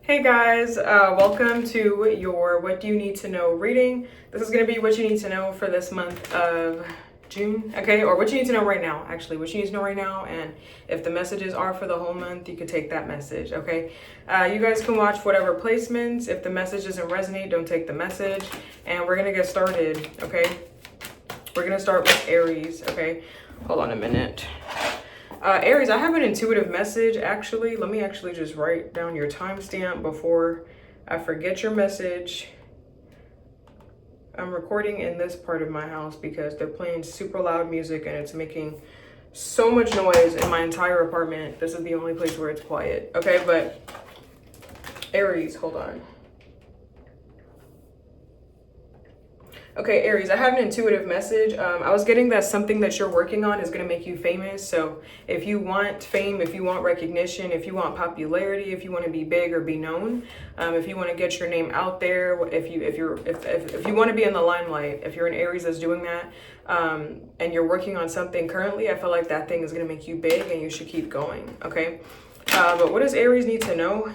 Hey guys, welcome to your What Do You Need to Know reading. This is going to be what you need to know for this month of June, okay? Or what you need to know right now, actually. What you need to know right now, and if the messages are for the whole month, you could take that message, okay? You guys can watch whatever placements. If the message doesn't resonate, don't take the message. And we're going to get started, okay? We're going to start with Aries, okay? Hold on a minute. Aries, I have an intuitive message, actually. Let me actually just write down your timestamp before I forget your message. I'm recording in this part of my house because they're playing super loud music and it's making so much noise in my entire apartment. This is the only place where it's quiet. Okay, but Aries, hold on. Okay, Aries, I have an intuitive message. I was getting that something that you're working on is going to make you famous. So if you want fame, if you want recognition, if you want popularity, if you want to be big or be known, if you want to get your name out there, if you want to be in the limelight, if you're an Aries that's doing that, and you're working on something currently, I feel like that thing is going to make you big and you should keep going. Okay. But what does Aries need to know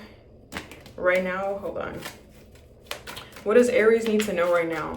right now? Hold on. What does Aries need to know right now?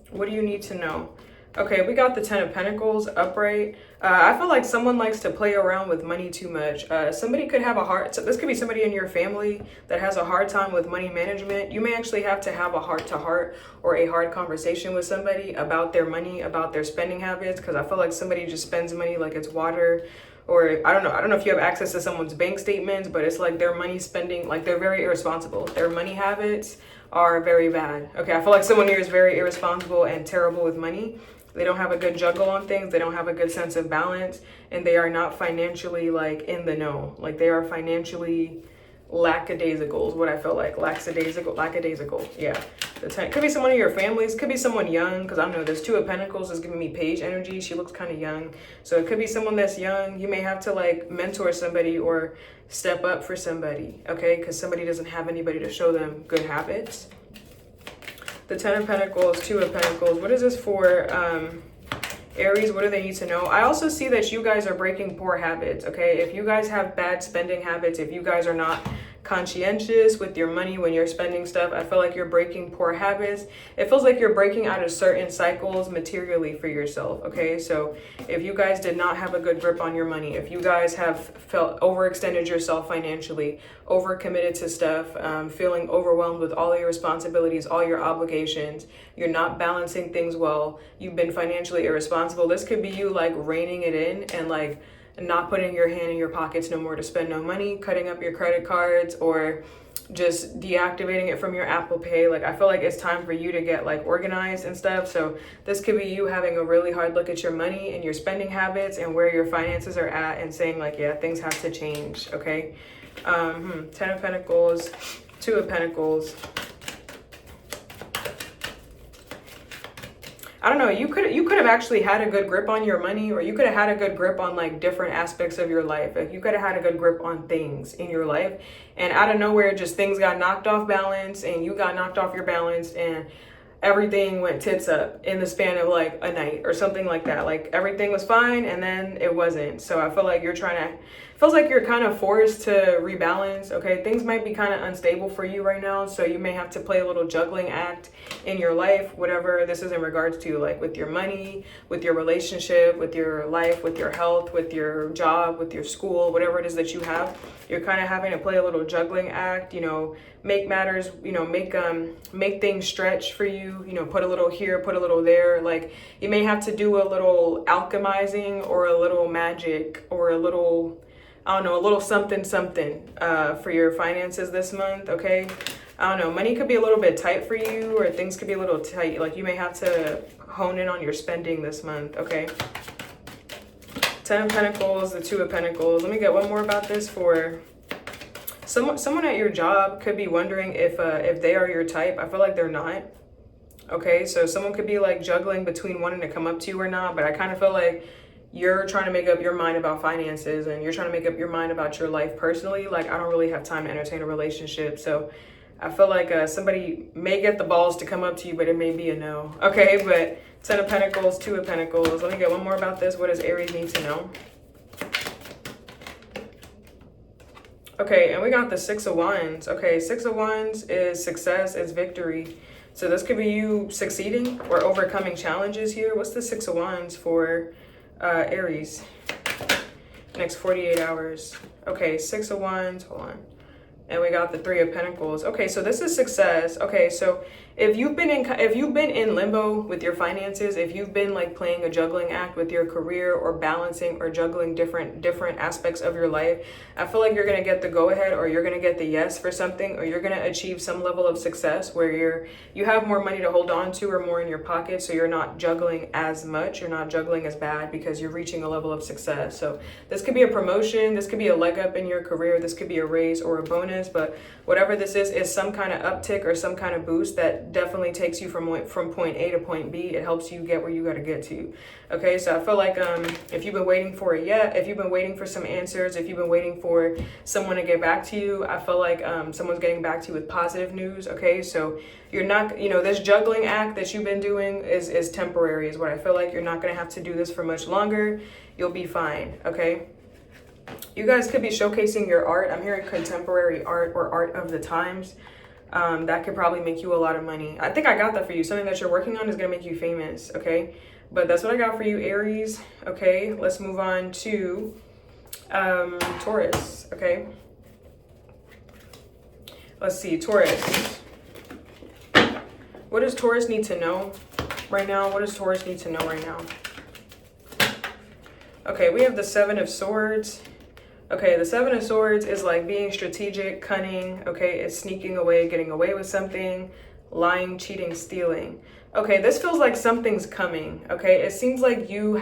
What do you need to know? Okay, we got the Ten of Pentacles upright. I feel like someone likes to play around with money too much. Somebody could have a hard, so this could be somebody in your family that has a hard time with money management. You may actually have to have a heart-to-heart or a hard conversation with somebody about their money, about their spending habits, because I feel like somebody just spends money like it's water. Or I don't know if you have access to someone's bank statements, but it's like their money spending, like they're very irresponsible. Their money habits are very bad. Okay, I feel like someone here is very irresponsible and terrible with money. They don't have a good juggle on things. They don't have a good sense of balance, and they are not financially like in the know. Like they are financially lackadaisical is what I feel like. Lackadaisical. Yeah. Could be someone in your families, could be someone young, because I don't know, this Two of Pentacles is giving me page energy. She looks kind of young. So it could be someone that's young. You may have to like mentor somebody or step up for somebody, okay? Because somebody doesn't have anybody to show them good habits. The Ten of Pentacles, Two of Pentacles. What is this for Aries? What do they need to know? I also see that you guys are breaking poor habits, okay? If you guys have bad spending habits, if you guys are not conscientious with your money when you're spending stuff, I feel like you're breaking poor habits. It feels like you're breaking out of certain cycles materially for yourself, okay? So if you guys did not have a good grip on your money, if you guys have felt overextended yourself financially, overcommitted to stuff, feeling overwhelmed with all your responsibilities, all your obligations, you're not balancing things well, you've been financially irresponsible, this could be you like reining it in and like not putting your hand in your pockets no more to spend no money, cutting up your credit cards, or just deactivating it from your Apple Pay. Like I feel like it's time for you to get like organized and stuff. So this could be you having a really hard look at your money and your spending habits and where your finances are at and saying like, yeah, things have to change, okay? Ten of Pentacles, Two of Pentacles. I don't know, you could have actually had a good grip on your money, or you could have had a good grip on like different aspects of your life. Like you could have had a good grip on things in your life, and out of nowhere just things got knocked off balance and you got knocked off your balance and everything went tits up in the span of like a night or something like that. Like everything was fine and then it wasn't. So I feel like feels like you're kind of forced to rebalance, okay? Things might be kind of unstable for you right now, so you may have to play a little juggling act in your life, whatever this is in regards to, like with your money, with your relationship, with your life, with your health, with your job, with your school, whatever it is that you have. You're kind of having to play a little juggling act, you know, make matters, you know, make things stretch for you, you know, put a little here, put a little there. Like you may have to do a little alchemizing or a little magic or a little, I don't know, a little something for your finances this month, okay? I don't know, money could be a little bit tight for you, or things could be a little tight. Like you may have to hone in on your spending this month, okay? Ten of Pentacles, the Two of Pentacles. Let me get one more about this for someone at your job. Could be wondering if they are your type. I feel like they're not. Okay, so someone could be like juggling between wanting to come up to you or not, but I kind of feel like you're trying to make up your mind about finances and you're trying to make up your mind about your life personally. Like I don't really have time to entertain a relationship, so I feel like somebody may get the balls to come up to you, but it may be a no. Okay, but Ten of Pentacles, Two of Pentacles. Let me get one more about this. What does Aries need to know? Okay, and we got the Six of Wands. Okay, Six of Wands is success, is victory. So this could be you succeeding or overcoming challenges here. What's the Six of Wands for Aries? Next 48 hours. Okay, Six of Wands, hold on. And we got the Three of Pentacles. Okay, so this is success. Okay, so if you've been in limbo with your finances, if you've been like playing a juggling act with your career or balancing or juggling different aspects of your life, I feel like you're gonna get the go ahead, or you're gonna get the yes for something, or you're gonna achieve some level of success where you have more money to hold on to or more in your pocket, so you're not juggling as much, you're not juggling as bad because you're reaching a level of success. So this could be a promotion, this could be a leg up in your career, this could be a raise or a bonus, but whatever this is some kind of uptick or some kind of boost that definitely takes you from point A to point B. It helps you get where you got to get to. Okay, so I feel like if you've been waiting for it yet, if you've been waiting for some answers, if you've been waiting for someone to get back to you, I feel like someone's getting back to you with positive news. Okay, so you're not, this juggling act that you've been doing is temporary, is what I feel like. You're not going to have to do this for much longer. You'll be fine. Okay. You guys could be showcasing your art. I'm hearing contemporary art or art of the times. That could probably make you a lot of money. I think I got that for you. Something that you're working on is going to make you famous, okay? But that's what I got for you, Aries. Okay, let's move on to Taurus, okay? Let's see, Taurus. What does Taurus need to know right now? What does Taurus need to know right now? Okay, we have the Seven of Swords. Okay, the Seven of Swords is like being strategic, cunning. Okay, it's sneaking away, getting away with something, lying, cheating, stealing. Okay, this feels like something's coming. Okay, it seems like you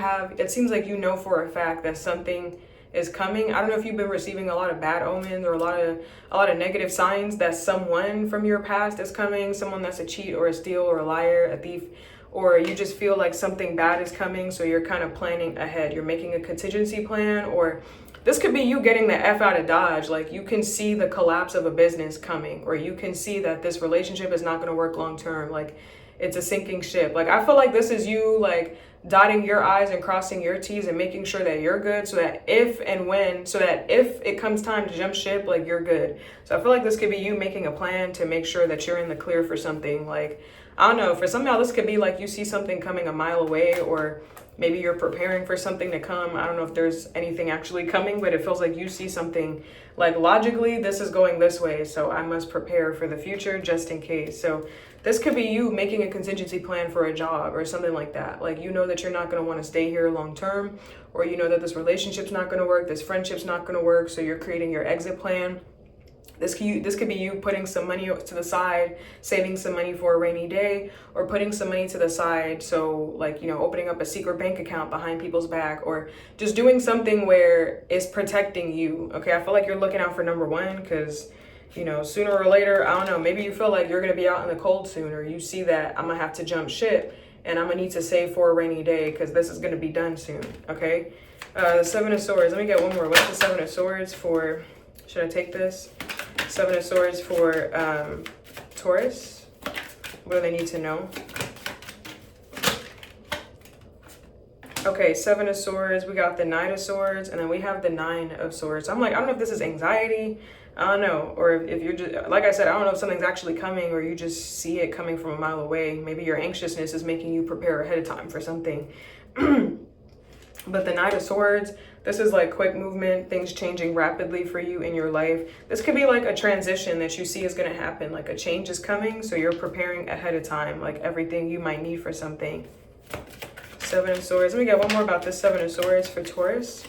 know for a fact that something is coming. I don't know if you've been receiving a lot of bad omens or a lot of negative signs that someone from your past is coming, someone that's a cheat or a steal or a liar, a thief, or you just feel like something bad is coming, so you're kind of planning ahead. You're making a contingency plan, or this could be you getting the F out of Dodge. Like you can see the collapse of a business coming, or you can see that this relationship is not going to work long term. Like it's a sinking ship. Like I feel like this is you like dotting your I's and crossing your T's and making sure that you're good, so that if it comes time to jump ship, like you're good. So I feel like this could be you making a plan to make sure that you're in the clear for something. Like, I don't know, for some of y'all, this could be like you see something coming a mile away, or maybe you're preparing for something to come. I don't know if there's anything actually coming, but it feels like you see something like logically, this is going this way, so I must prepare for the future just in case. So this could be you making a contingency plan for a job or something like that. Like, you know that you're not going to want to stay here long term, or you know that this relationship's not going to work, this friendship's not going to work, so you're creating your exit plan. This could be you putting some money to the side, saving some money for a rainy day, or putting some money to the side. So like, opening up a secret bank account behind people's back, or just doing something where it's protecting you. Okay, I feel like you're looking out for number one, because, sooner or later, I don't know, maybe you feel like you're going to be out in the cold soon, or you see that I'm going to have to jump ship and I'm going to need to save for a rainy day because this is going to be done soon. Okay, the Seven of Swords. Let me get one more. What's the Seven of Swords for? Should I take this? Seven of Swords for Taurus. What do they need to know? Okay, Seven of Swords. We got the Knight of Swords, and then we have the Nine of Swords. I'm like, I don't know if this is anxiety. I don't know. Or if you're just, like I said, I don't know if something's actually coming, or you just see it coming from a mile away. Maybe your anxiousness is making you prepare ahead of time for something. But the Knight of Swords, this is like quick movement, things changing rapidly for you in your life. This could be like a transition that you see is going to happen, like a change is coming, so you're preparing ahead of time, like everything you might need for something. Seven of Swords. Let me get one more about this Seven of Swords for Taurus.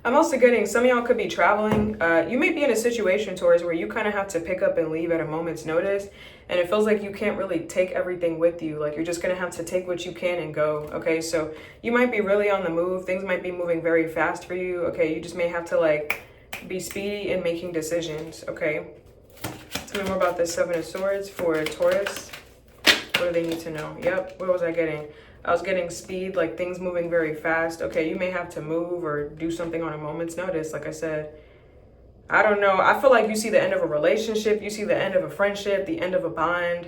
I'm also getting, some of y'all could be traveling. You may be in a situation, Taurus, where you kind of have to pick up and leave at a moment's notice. And it feels like you can't really take everything with you. Like you're just going to have to take what you can and go. Okay, so you might be really on the move. Things might be moving very fast for you. Okay, you just may have to like be speedy in making decisions. Okay, tell me more about this Seven of Swords for Taurus. What do they need to know? Yep, what was I getting? I was getting speed, like things moving very fast. Okay, you may have to move or do something on a moment's notice, like I said. I don't know. I feel like you see the end of a relationship. You see the end of a friendship, the end of a bond.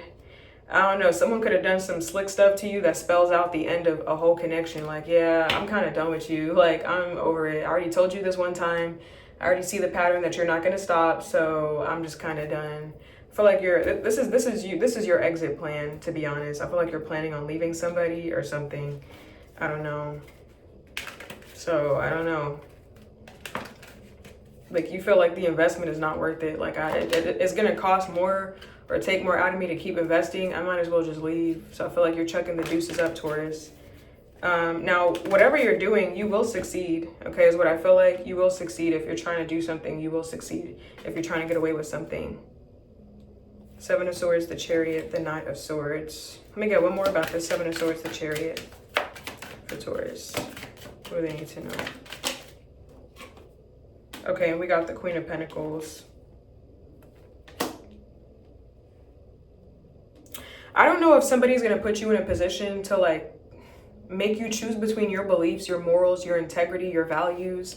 I don't know, someone could have done some slick stuff to you that spells out the end of a whole connection. Like, yeah, I'm kind of done with you. Like, I'm over it. I already told you this one time. I already see the pattern that you're not going to stop. So I'm just kind of done. I feel like this is your exit plan, to be honest. I feel like you're planning on leaving somebody or something. I don't know. So I don't know. Like, you feel like the investment is not worth it. Like, it's going to cost more or take more out of me to keep investing. I might as well just leave. So I feel like you're chucking the deuces up, Taurus. Now, whatever you're doing, you will succeed. Okay, is what I feel like. You will succeed. If you're trying to do something, you will succeed. If you're trying to get away with something. Seven of Swords, the Chariot, the Knight of Swords. Let me get one more about this Seven of Swords, the Chariot for Taurus. What do they need to know? Okay, and we got the Queen of Pentacles. I don't know if somebody's going to put you in a position to like make you choose between your beliefs, your morals, your integrity, your values,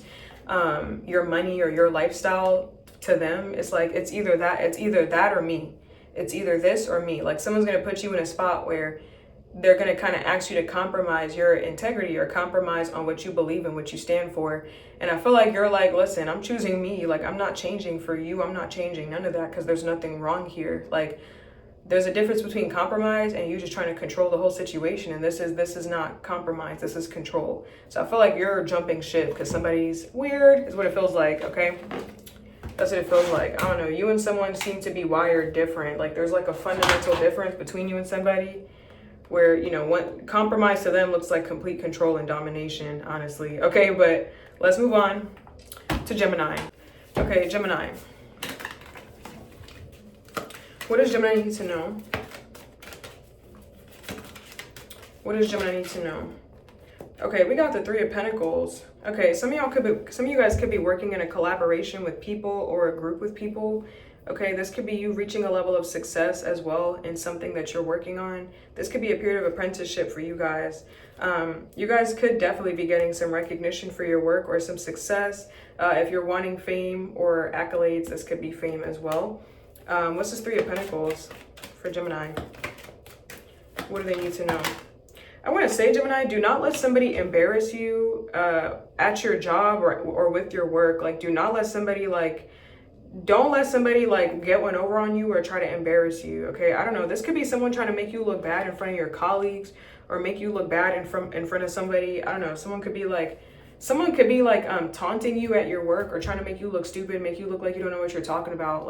your money or your lifestyle. To them, it's like it's either that or me. It's either this or me. Like, someone's going to put you in a spot where they're going to kind of ask you to compromise your integrity or compromise on what you believe and what you stand for. And I feel like you're like, listen, I'm choosing me. Like, I'm not changing for you. I'm not changing none of that because there's nothing wrong here. Like, there's a difference between compromise and you just trying to control the whole situation. And this is not compromise. This is control. So I feel like you're jumping ship because somebody's weird is what it feels like. Okay. That's what it feels like. I don't know. You and someone seem to be wired different. Like, there's like a fundamental difference between you and somebody where, you know, one compromise to them looks like complete control and domination, honestly. Okay, but let's move on to Gemini. Okay, Gemini. What does Gemini need to know? What does Gemini need to know? Okay, we got the Three of Pentacles. Okay, some of you guys could be working in a collaboration with people or a group with people. Okay, this could be you reaching a level of success as well in something that you're working on. This could be a period of apprenticeship for you guys. You guys could definitely be getting some recognition for your work or some success. If you're wanting fame or accolades, this could be fame as well. What's this Three of Pentacles for Gemini? What do they need to know? I want to say, Gemini, do not let somebody embarrass you at your job or with your work. Like, do not let somebody don't let somebody get one over on you or try to embarrass you. Okay, I don't know. This could be someone trying to make you look bad in front of your colleagues or make you look bad in front of somebody. I don't know. Someone could be taunting you at your work or trying to make you look stupid, make you look like you don't know what you're talking about.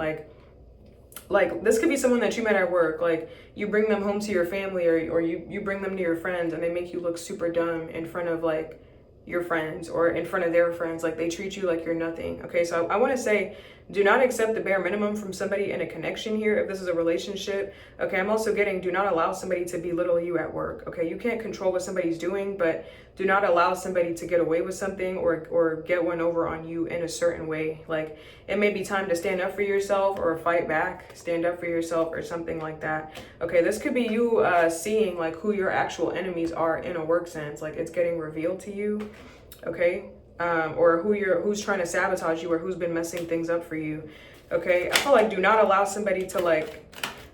Like this could be someone that you met at work. Like, you bring them home to your family or you bring them to your friends and they make you look super dumb in front of your friends or in front of their friends. Like, they treat you like you're nothing. Okay, so I want to say, do not accept the bare minimum from somebody in a connection here if this is a relationship. Okay, I'm also getting, do not allow somebody to belittle you at work. Okay, you can't control what somebody's doing, but do not allow somebody to get away with something or get one over on you in a certain way. Like, it may be time to stand up for yourself or fight back, stand up for yourself or something like that. Okay, this could be you seeing who your actual enemies are in a work sense. Like, it's getting revealed to you. Okay, or who's trying to sabotage you or who's been messing things up for you. Okay, I feel like do not allow somebody to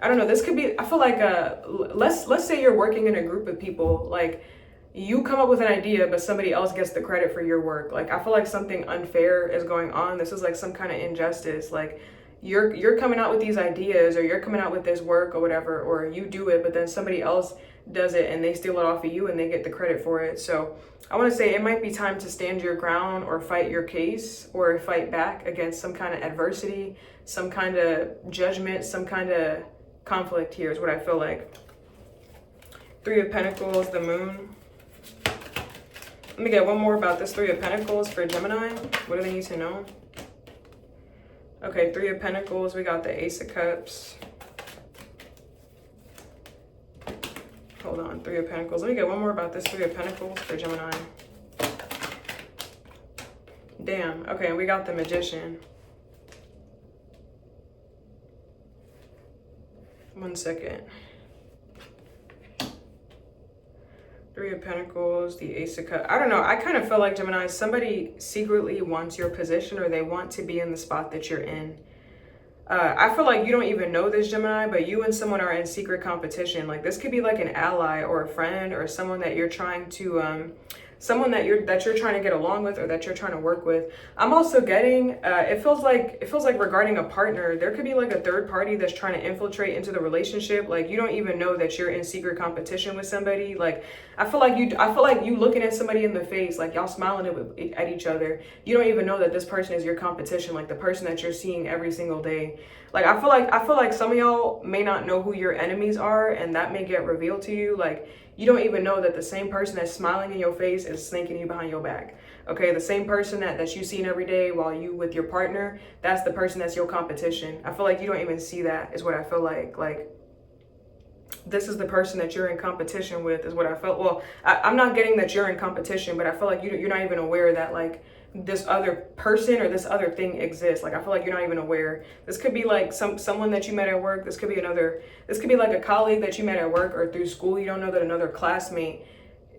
I don't know, this could be, I feel like let's say you're working in a group of people. Like, you come up with an idea but somebody else gets the credit for your work. Like, I feel like something unfair is going on. This is like some kind of injustice. Like, you're coming out with these ideas or you're coming out with this work or whatever, or you do it but then somebody else does it and they steal it off of you and they get the credit for it. So I want to say it might be time to stand your ground or fight your case or fight back against some kind of adversity, some kind of judgment, some kind of conflict here is what I feel like. Three of Pentacles, the Moon. Let me get one more about this Three of Pentacles for Gemini. What do they need to know? Okay, Three of Pentacles, we got the Ace of Cups. Hold on, Three of Pentacles. Let me get one more about this Three of Pentacles for Gemini. Damn, okay, we got the Magician. One second. Three of Pentacles, the Ace of Cups. I don't know, I kind of feel like, Gemini, somebody secretly wants your position or they want to be in the spot that you're in. I feel like you don't even know this, Gemini, but you and someone are in secret competition. Like this could be like an ally or a friend or someone that you're trying to, someone that you're trying to get along with or that you're trying to work with. I'm also getting, it feels like regarding a partner, there could be like a third party that's trying to infiltrate into the relationship. Like you don't even know that you're in secret competition with somebody. Like I feel like you looking at somebody in the face, like y'all smiling at each other. You don't even know that this person is your competition, like the person that you're seeing every single day. Like I feel like some of y'all may not know who your enemies are, and that may get revealed to you. Like you don't even know that the same person that's smiling in your face is snaking you behind your back. Okay, the same person that you seen every day while you with your partner, that's the person that's your competition. I feel like you don't even see that, is what I feel like. Like this is the person that you're in competition with, is what I felt. Well, I'm not getting that you're in competition, but I feel like you're not even aware that like this other person or this other thing exists. Like I feel like you're not even aware. This could be like someone that you met at work. This could be like a colleague that you met at work or through school. You don't know that another classmate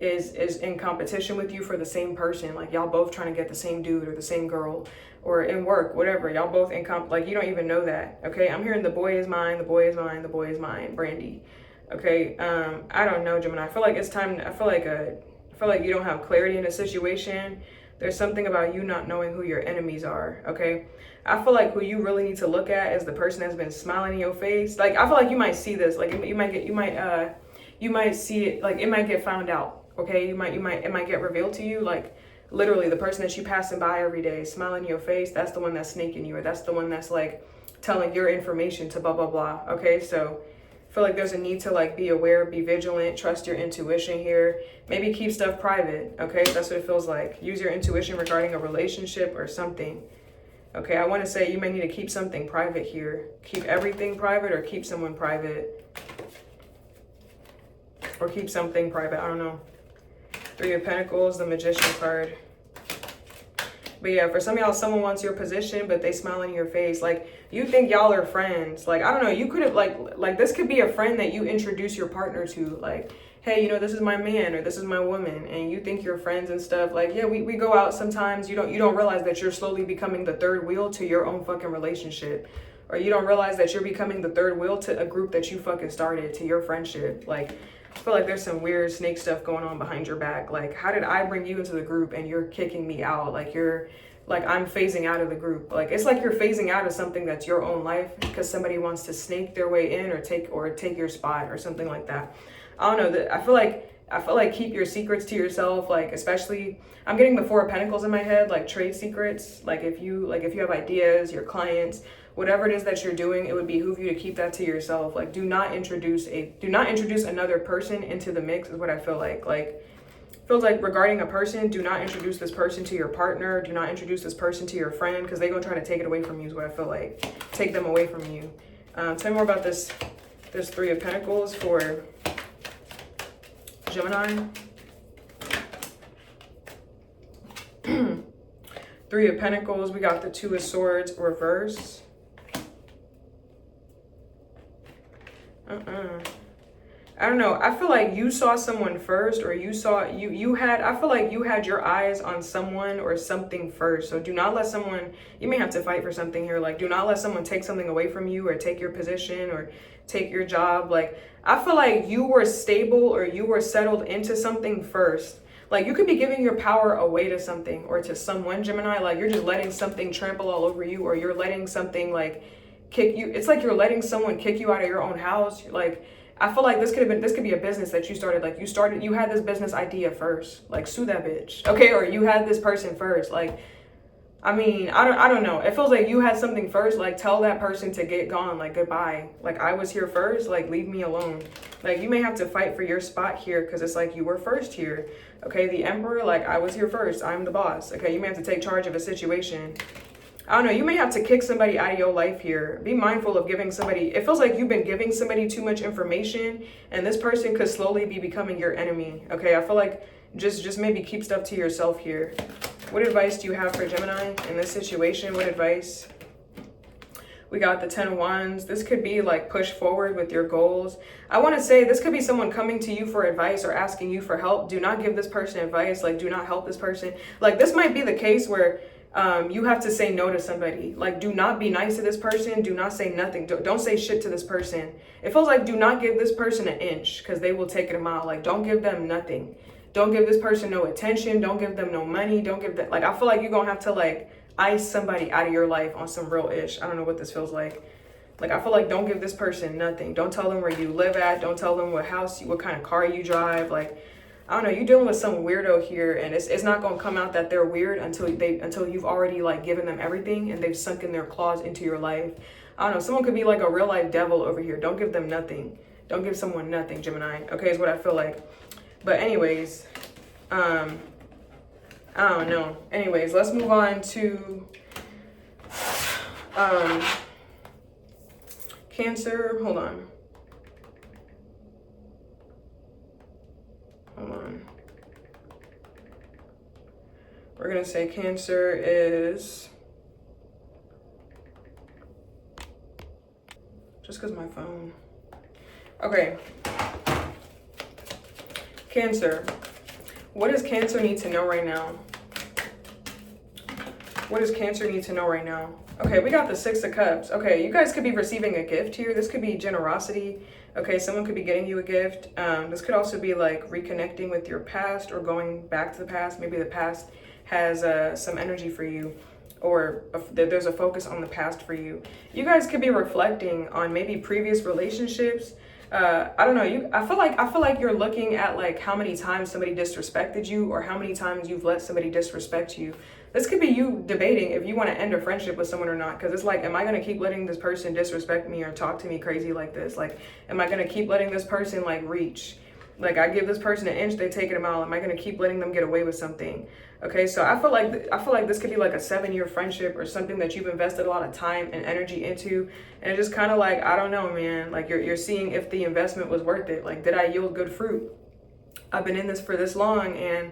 is in competition with you for the same person. Like y'all both trying to get the same dude or the same girl, or in work, whatever. Y'all both in like you don't even know that. Okay, I'm hearing the boy is mine, the boy is mine, the boy is mine, Brandy. Okay, I don't know, Gemini. I feel like it's time. I feel like you don't have clarity in a situation. There's something about you not knowing who your enemies are, okay? I feel like who you really need to look at is the person that's been smiling in your face. Like, I feel like you might see this. Like, you might see it. Like, it might get found out, okay? It might get revealed to you. Like, literally, the person that you passing by every day, smiling in your face, that's the one that's snaking you, or that's the one that's like telling your information to blah blah blah. Okay, so I feel like there's a need to like be aware, be vigilant, trust your intuition here. Maybe keep stuff private, okay? That's what it feels like. Use your intuition regarding a relationship or something. Okay, I want to say you may need to keep something private here. Keep everything private or keep someone private. Or keep something private, I don't know. Three of Pentacles, the Magician card. But yeah, for some of y'all, someone wants your position, but they smile in your face. Like, you think y'all are friends. Like, I don't know, you could have, like this could be a friend that you introduce your partner to. Like, hey, you know, this is my man or this is my woman. And you think you're friends and stuff. Like, yeah, we go out sometimes. You don't realize that you're slowly becoming the third wheel to your own fucking relationship. Or you don't realize that you're becoming the third wheel to a group that you fucking started, to your friendship. Like, I feel like there's some weird snake stuff going on behind your back. Like, how did I bring you into the group and you're kicking me out? Like, I'm phasing out of the group. Like, it's like you're phasing out of something that's your own life because somebody wants to snake their way in or take your spot or something like that. I don't know. I feel like keep your secrets to yourself. Like, especially, I'm getting the Four of Pentacles in my head, like trade secrets. Like if you have ideas, your clients, whatever it is that you're doing, it would behoove you to keep that to yourself. Like, do not introduce another person into the mix, is what I feel like. Like, feels like regarding a person, do not introduce this person to your partner. Do not introduce this person to your friend, because they're going to try to take it away from you, is what I feel like. Take them away from you. Tell me more about this Three of Pentacles for Gemini. Three of Pentacles. We got the Two of Swords reverse. I don't know. I feel like you saw someone first, or I feel like you had your eyes on someone or something first. So do not let someone, you may have to fight for something here. Like, do not let someone take something away from you or take your position or take your job. Like, I feel like you were stable or you were settled into something first. Like, you could be giving your power away to something or to someone, Gemini. Like, you're just letting something trample all over you, or you're letting something like kick you. It's like you're letting someone kick you out of your own house. Like, I feel like this could be a business that you started. Like, you had this business idea first. Like, sue that bitch. Okay, or you had this person first. Like, I mean, I don't know. It feels like you had something first. Like, tell that person to get gone. Like, goodbye. Like, I was here first. Like, leave me alone. Like, you may have to fight for your spot here because it's like you were first here. Okay, the Emperor, like, I was here first. I'm the boss. Okay, you may have to take charge of a situation. I don't know, you may have to kick somebody out of your life here. Be mindful of giving somebody, it feels like you've been giving somebody too much information, and this person could slowly be becoming your enemy. Okay, I feel like just maybe keep stuff to yourself here. What advice do you have for Gemini in this situation? What advice? We got the 10 of Wands. This could be like push forward with your goals. I want to say this could be someone coming to you for advice or asking you for help. Do not give this person advice. Like, do not help this person. Like, this might be the case where You have to say no to somebody. Like, do not be nice to this person. Do not say nothing. Don't say shit to this person. It feels like do not give this person an inch because they will take it a mile. Like, don't give them nothing. Don't give this person no attention. Don't give them no money. Don't give them, like, I feel like you're going to have to, like, ice somebody out of your life on some real ish. I don't know what this feels like. Like, I feel like don't give this person nothing. Don't tell them where you live at. Don't tell them what kind of car you drive. Like, I don't know, you're dealing with some weirdo here, and it's not going to come out that they're weird until you've already, like, given them everything and they've sunk in their claws into your life. I don't know, someone could be like a real life devil over here. Don't give them nothing. Don't give someone nothing, Gemini. Okay, is what I feel like. But anyways, I don't know. Anyways, let's move on to Cancer. Hold on. We're going to say Cancer is, just because my phone. Okay. Cancer. What does Cancer need to know right now? What does Cancer need to know right now? Okay, we got the 6 of Cups. Okay, you guys could be receiving a gift here. This could be generosity. Okay, someone could be getting you a gift. This could also be like reconnecting with your past or going back to the past. Maybe the past has some energy for you, or there's a focus on the past for you. You guys could be reflecting on maybe previous relationships. I don't know. I feel like you're looking at like how many times somebody disrespected you or how many times you've let somebody disrespect you. This could be you debating if you want to end a friendship with someone or not. Because it's like, am I going to keep letting this person disrespect me or talk to me crazy like this? Like, am I going to keep letting this person like reach? Like, I give this person an inch, they take it a mile. Am I going to keep letting them get away with something? Okay, so I feel like this could be like a 7-year friendship or something that you've invested a lot of time and energy into. And it's just kind of like, I don't know, man. Like, you're seeing if the investment was worth it. Like, did I yield good fruit? I've been in this for this long, and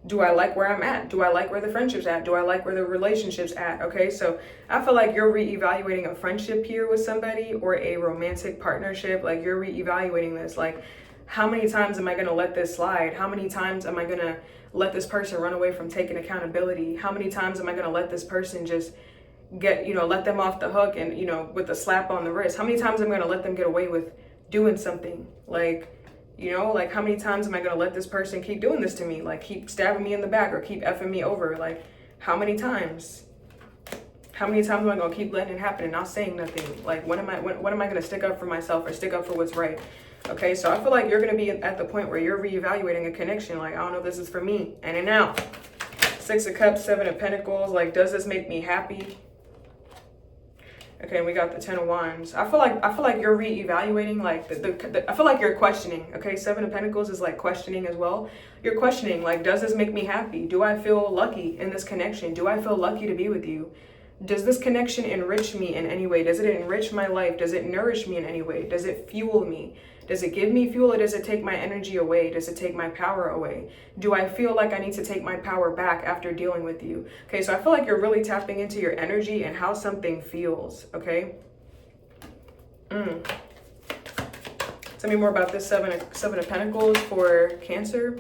do I like where I'm at? Do I like where the friendship's at? Do I like where the relationship's at? Okay, so I feel like you're reevaluating a friendship here with somebody or a romantic partnership. Like, you're reevaluating this. Like, how many times am I going to let this slide? How many times am I going to let this person run away from taking accountability? How many times am I going to let this person just get, let them off the hook and, with a slap on the wrist? How many times am I going to let them get away with doing something? Like, like how many times am I going to let this person keep doing this to me? Like, keep stabbing me in the back or keep effing me over? Like, how many times? How many times am I going to keep letting it happen and not saying nothing? Like, when am I going to stick up for myself or stick up for what's right? Okay, so I feel like you're going to be at the point where you're reevaluating a connection. Like, I don't know if this is for me. And now, 6 of Cups, 7 of Pentacles. Like, does this make me happy? Okay, we got the 10 of Wands. I feel like you're reevaluating. Like, I feel like you're questioning. Okay, 7 of Pentacles is like questioning as well. You're questioning, like, does this make me happy? Do I feel lucky in this connection? Do I feel lucky to be with you? Does this connection enrich me in any way? Does it enrich my life? Does it nourish me in any way? Does it fuel me? Does it give me fuel or does it take my energy away? Does it take my power away? Do I feel like I need to take my power back after dealing with you? Okay, so I feel like you're really tapping into your energy and how something feels, okay? Tell me more about this 7 of Pentacles for Cancer.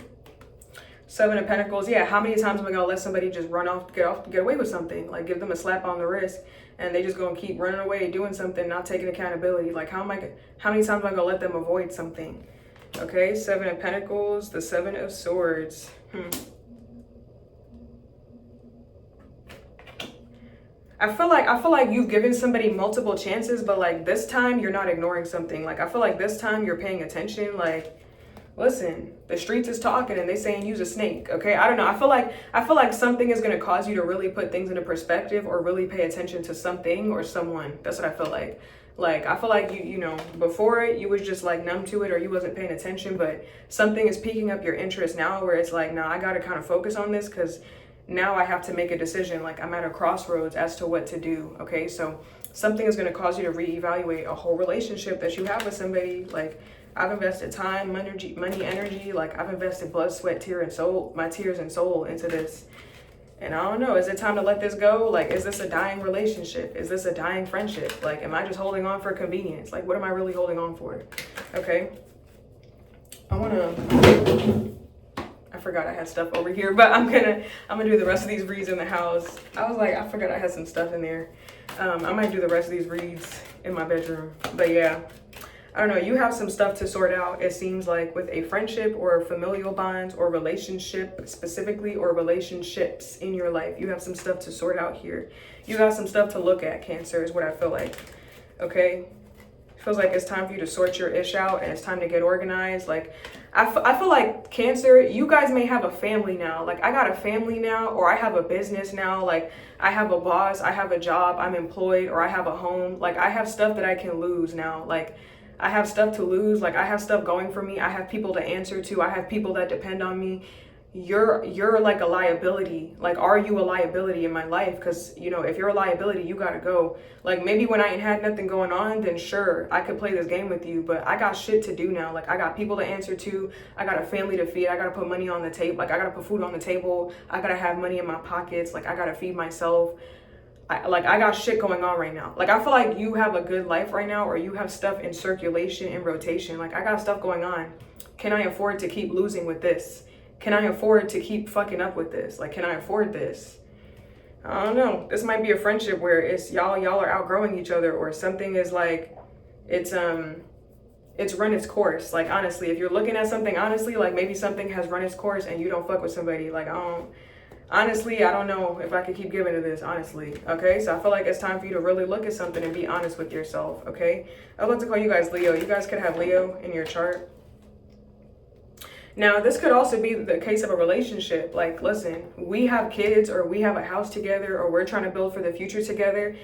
7 of Pentacles, yeah, how many times am I going to let somebody just get away with something? Like, give them a slap on the wrist and they just going to keep running away, doing something, not taking accountability. Like, how many times am I going to let them avoid something? Okay, 7 of Pentacles, the 7 of Swords. I feel like you've given somebody multiple chances, but like this time you're not ignoring something. Like, I feel like this time you're paying attention. Like, listen, the streets is talking and they saying use a snake. Okay, I don't know. I feel like something is going to cause you to really put things into perspective or really pay attention to something or someone. That's what I feel like. Like, I feel like before you was just like numb to it or you wasn't paying attention, but something is piquing up your interest now where it's like, nah, I got to kind of focus on this because now I have to make a decision. Like, I'm at a crossroads as to what to do. Okay, so something is going to cause you to reevaluate a whole relationship that you have with somebody. Like, I've invested time, money, energy. Like, I've invested blood, sweat, my tears and soul into this. And I don't know, is it time to let this go? Like, is this a dying relationship? Is this a dying friendship? Like, am I just holding on for convenience? Like, what am I really holding on for? Okay. I forgot I had stuff over here, but I'm gonna do the rest of these reads in the house. I was like, I forgot I had some stuff in there. I might do the rest of these reads in my bedroom. But yeah, I don't know. You have some stuff to sort out, it seems like, with a friendship or familial bonds or relationship specifically, or relationships in your life. You have some stuff to sort out here. You got some stuff to look at, Cancer, is what I feel like. Okay? Feels like it's time for you to sort your ish out, and it's time to get organized. Like, I feel like, Cancer, you guys may have a family now. Like, I got a family now, or I have a business now. Like, I have a boss, I have a job, I'm employed, or I have a home. Like, I have stuff that I can lose now. Like, I have stuff to lose. Like, I have stuff going for me. I have people to answer to. I have people that depend on me. You're like a liability. Like, are you a liability in my life? Because, you know, if you're a liability, you gotta go. Like, maybe when I ain't had nothing going on, then sure, I could play this game with you, but I got shit to do now. Like, I got people to answer to, I got a family to feed, I gotta put money on the table. Like, I gotta put food on the table, I gotta have money in my pockets, like, I gotta feed myself. I got shit going on right now. Like, I feel like you have a good life right now, or you have stuff in circulation, in rotation. Like, I got stuff going on. Can I afford to keep losing with this? Can I afford to keep fucking up with this? Like, can I afford this? I don't know. This might be a friendship where it's y'all are outgrowing each other, or something is like, it's run its course. Like, honestly, if you're looking at something honestly, like, maybe something has run its course and you don't fuck with somebody. Like, honestly, I don't know if I could keep giving to this, honestly. Okay, so I feel like it's time for you to really look at something and be honest with yourself. Okay, I would like to call you guys Leo. You guys could have Leo in your chart. Now, this could also be the case of a relationship. Like, listen, we have kids, or we have a house together, or we're trying to build for the future together.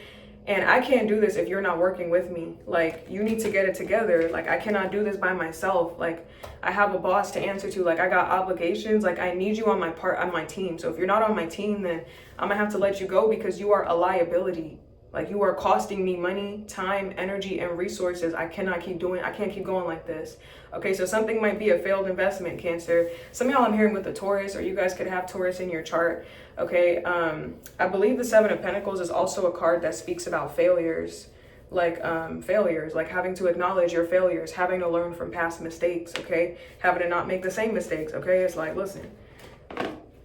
And I can't do this if you're not working with me. Like, you need to get it together. Like, I cannot do this by myself. Like, I have a boss to answer to. Like, I got obligations. Like, I need you on my team. So if you're not on my team, then I'm gonna have to let you go, because you are a liability. Like, you are costing me money, time, energy, and resources. I can't keep going like this. Okay, so something might be a failed investment, Cancer. Some of y'all I'm hearing with the Taurus, or you guys could have Taurus in your chart. Okay, I believe the Seven of Pentacles is also a card that speaks about failures. Like, failures, like having to acknowledge your failures, having to learn from past mistakes, okay? Having to not make the same mistakes, okay? It's like, listen,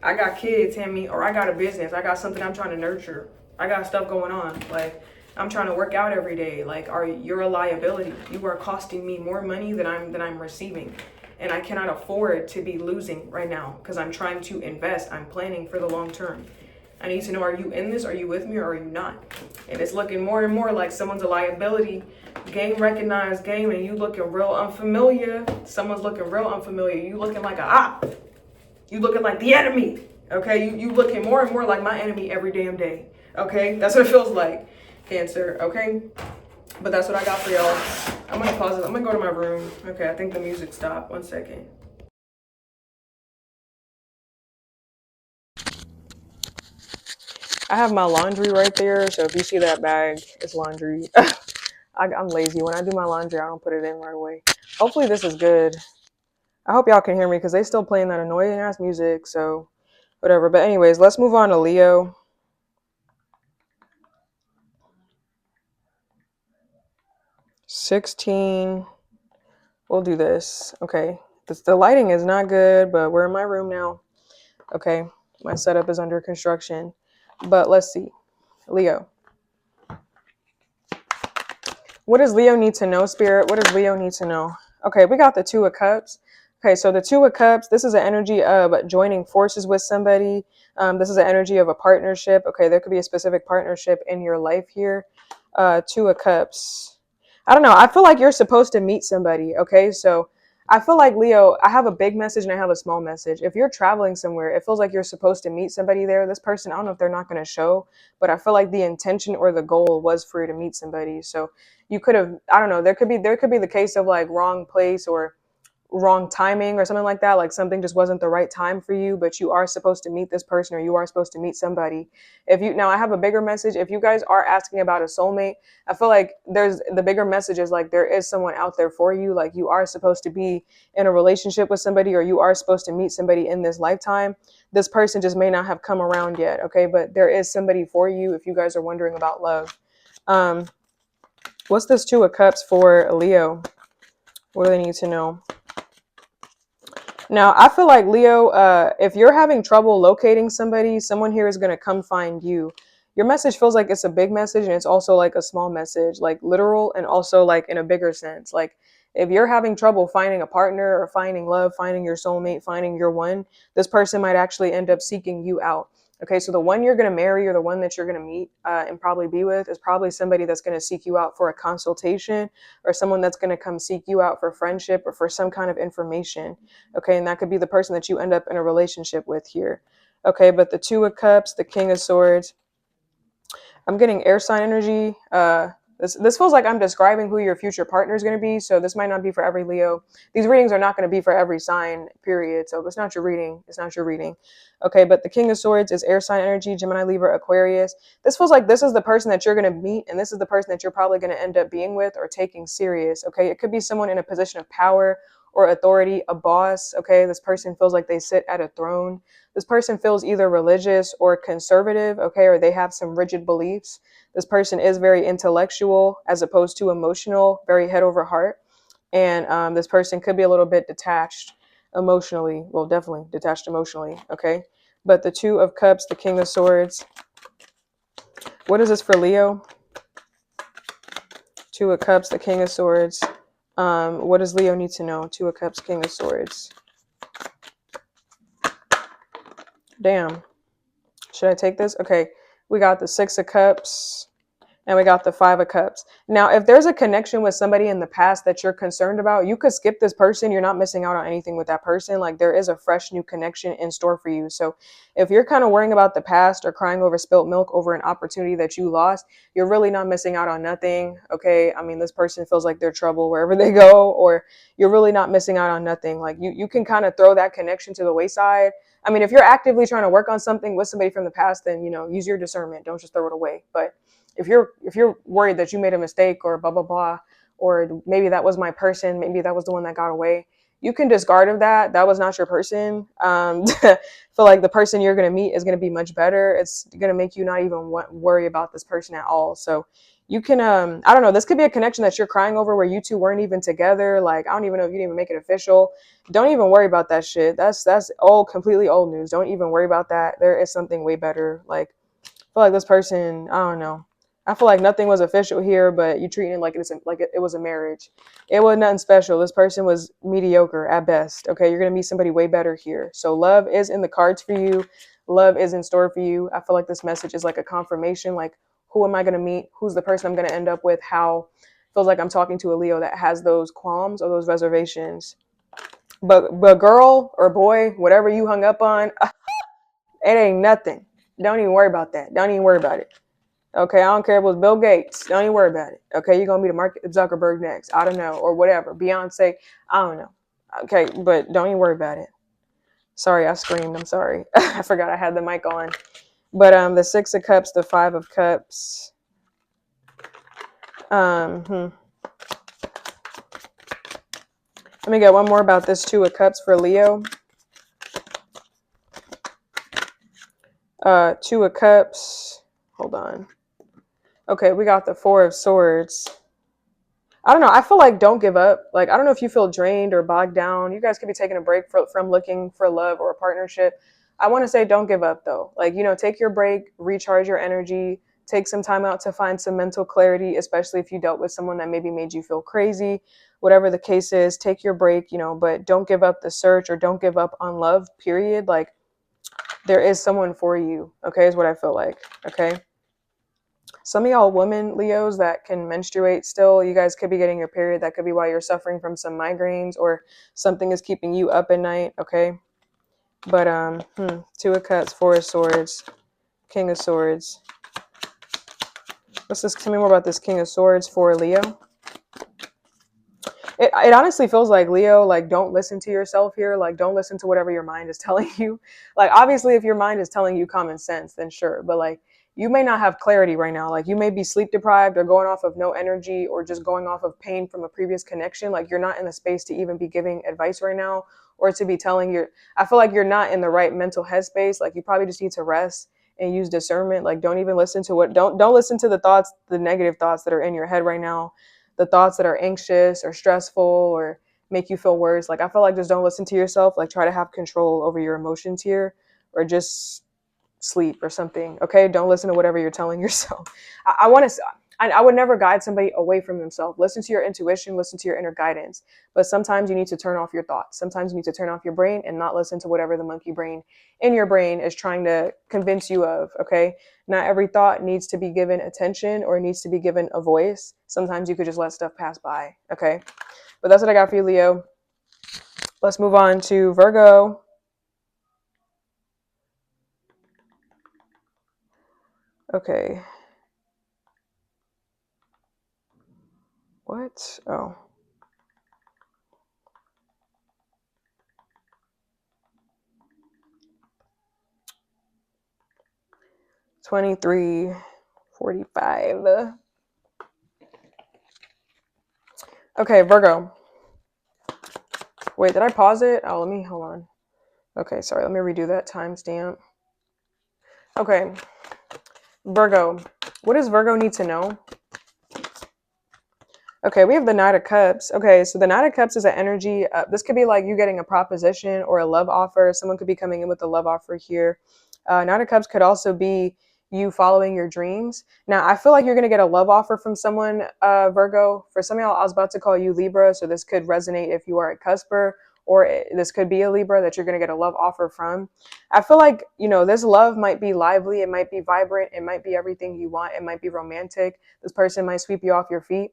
I got kids, Tammy, or I got a business. I got something I'm trying to nurture. I got stuff going on. Like, I'm trying to work out every day. Like, you're a liability. You are costing me more money than I'm receiving. And I cannot afford to be losing right now, because I'm trying to invest. I'm planning for the long term. I need to know, are you in this? Are you with me, or are you not? And it's looking more and more like someone's a liability. Game recognized game, and you looking real unfamiliar. Someone's looking real unfamiliar. You looking like a op. You looking like the enemy. Okay, you looking more and more like my enemy every damn day. Okay, that's what it feels like, Cancer. Okay, but that's what I got for y'all. I'm gonna pause it. I'm gonna go to my room. Okay, I think the music stopped. 1 second. I have my laundry right there, so if you see that bag, it's laundry. I'm lazy. When I do my laundry, I don't put it in right away. Hopefully this is good. I hope y'all can hear me, because they still playing that annoying ass music, so whatever. But anyways, let's move on to Leo. 16. We'll do this. Okay. The lighting is not good, but we're in my room now. Okay. My setup is under construction. But let's see. Leo. What does Leo need to know, Spirit? What does Leo need to know? Okay, we got the Two of Cups. Okay, so the Two of Cups, this is an energy of joining forces with somebody. This is an energy of a partnership. Okay, there could be a specific partnership in your life here. Two of Cups. I don't know. I feel like you're supposed to meet somebody. Okay, so I feel like, Leo, I have a big message and I have a small message. If you're traveling somewhere, it feels like you're supposed to meet somebody there. This person, I don't know if they're not going to show, but I feel like the intention or the goal was for you to meet somebody. So you could have, I don't know, there could be the case of like wrong place or wrong timing or something like that. Like something just wasn't the right time for you, but you are supposed to meet this person, or you are supposed to meet somebody. Now I have a bigger message. If you guys are asking about a soulmate, I feel like the bigger message is like there is someone out there for you. Like you are supposed to be in a relationship with somebody, or you are supposed to meet somebody in this lifetime. This person just may not have come around yet. Okay. But there is somebody for you if you guys are wondering about love. What's this Two of Cups for Leo? What do they need to know? Now, I feel like Leo, if you're having trouble locating somebody, someone here is going to come find you. Your message feels like it's a big message and it's also like a small message, like literal and also like in a bigger sense. Like if you're having trouble finding a partner or finding love, finding your soulmate, finding your one, this person might actually end up seeking you out. Okay, so the one you're going to marry or the one that you're going to meet and probably be with is probably somebody that's going to seek you out for a consultation or someone that's going to come seek you out for friendship or for some kind of information. Okay, and that could be the person that you end up in a relationship with here. Okay, but the Two of Cups, the King of Swords, I'm getting air sign energy. This feels like I'm describing who your future partner is going to be. So this might not be for every Leo. These readings are not going to be for every sign, period. So if it's not your reading, it's not your reading. Okay, but the King of Swords is air sign energy, Gemini, Libra, Aquarius. This feels like this is the person that you're going to meet, and this is the person that you're probably going to end up being with or taking serious. Okay, it could be someone in a position of power or authority, a boss. Okay, this person feels like they sit at a throne. This person feels either religious or conservative, okay, or they have some rigid beliefs. This person is very intellectual as opposed to emotional, very head over heart. And this person could be a little bit detached emotionally. Well, definitely detached emotionally, okay? But the Two of Cups, the King of Swords. What is this for Leo? Two of Cups, the King of Swords. What does Leo need to know? Two of Cups, King of Swords. Damn. Should I take this? Okay, we got the Six of Cups and we got the Five of Cups. Now, if there's a connection with somebody in the past that you're concerned about, you could skip this person. You're not missing out on anything with that person. Like there is a fresh new connection in store for you. So if you're kind of worrying about the past or crying over spilt milk over an opportunity that you lost, you're really not missing out on nothing. Okay. I mean, this person feels like they're trouble wherever they go, or you're really not missing out on nothing. Like you can kind of throw that connection to the wayside. I mean, if you're actively trying to work on something with somebody from the past, then, use your discernment. Don't just throw it away. But if you're worried that you made a mistake or blah, blah, blah, or maybe that was my person, maybe that was the one that got away, you can discard of that. That was not your person. Feel like the person you're going to meet is going to be much better. It's going to make you not even worry about this person at all. So you can, I don't know, this could be a connection that you're crying over where you two weren't even together. Like, I don't even know if you didn't even make it official. Don't even worry about that shit. That's completely old news. Don't even worry about that. There is something way better. Like, I feel like this person, I don't know. I feel like nothing was official here, but you treating it like it was a marriage. It was nothing special. This person was mediocre at best. Okay, you're gonna meet somebody way better here. So love is in the cards for you. Love is in store for you. I feel like this message is like a confirmation. Like, who am I gonna meet? Who's the person I'm gonna end up with? How? Feels like I'm talking to a Leo that has those qualms or those reservations. But girl or boy, whatever you hung up on, it ain't nothing. Don't even worry about that. Don't even worry about it. Okay, I don't care if it was Bill Gates. Don't even worry about it. Okay, you're gonna be the Mark Zuckerberg next. I don't know, or whatever. Beyonce. I don't know. Okay, but don't even worry about it. Sorry, I screamed. I'm sorry. I forgot I had the mic on. But the Six of Cups, the Five of Cups. Let me get one more about this Two of Cups for Leo. Two of Cups. Hold on. Okay, we got the Four of Swords. I don't know. I feel like don't give up. Like, I don't know if you feel drained or bogged down. You guys could be taking a break from looking for love or a partnership. I want to say don't give up, though. Like, take your break, recharge your energy, take some time out to find some mental clarity, especially if you dealt with someone that maybe made you feel crazy. Whatever the case is, take your break, but don't give up the search or don't give up on love, period. Like, there is someone for you, okay, is what I feel like, okay? Some of y'all women, Leos, that can menstruate still, you guys could be getting your period. That could be why you're suffering from some migraines or something is keeping you up at night, okay? But, Two of Cups, Four of Swords, King of Swords. Let's just tell me more about this King of Swords for Leo. It honestly feels like, Leo, like, don't listen to yourself here. Like, don't listen to whatever your mind is telling you. Like, obviously, if your mind is telling you common sense, then sure. But, like, you may not have clarity right now. Like, you may be sleep deprived or going off of no energy or just going off of pain from a previous connection. Like, you're not in the space to even be giving advice right now or to be telling I feel like you're not in the right mental headspace. Like, you probably just need to rest and use discernment. Like, don't even listen to don't listen to the thoughts, the negative thoughts that are in your head right now. The thoughts that are anxious or stressful or make you feel worse. Like, I feel like just don't listen to yourself. Like, try to have control over your emotions here, or just sleep or something. Okay, don't listen to whatever you're telling yourself. I want to. I would never guide somebody away from themselves. Listen to your intuition, listen to your inner guidance. But sometimes you need to turn off your thoughts. Sometimes you need to turn off your brain and not listen to whatever the monkey brain in your brain is trying to convince you of. Okay, not every thought needs to be given attention or needs to be given a voice. Sometimes you could just let stuff pass by. Okay, but that's what I got for you, Leo. Let's move on to Virgo. Okay. What? Oh. $23.45. Okay, Virgo. Wait, did I pause it? Oh, hold on. Okay, sorry, let me redo that timestamp. Okay, Virgo. What does Virgo need to know? Okay, we have the Knight of Cups. Okay, so the Knight of Cups is an energy. This could be like you getting a proposition or a love offer. Someone could be coming in with a love offer here. Knight of Cups could also be you following your dreams. Now, I feel like you're going to get a love offer from someone, Virgo. For some of y'all, I was about to call you Libra, so this could resonate if you are a cusper, or this could be a Libra that you're going to get a love offer from. I feel like, this love might be lively. It might be vibrant. It might be everything you want. It might be romantic. This person might sweep you off your feet.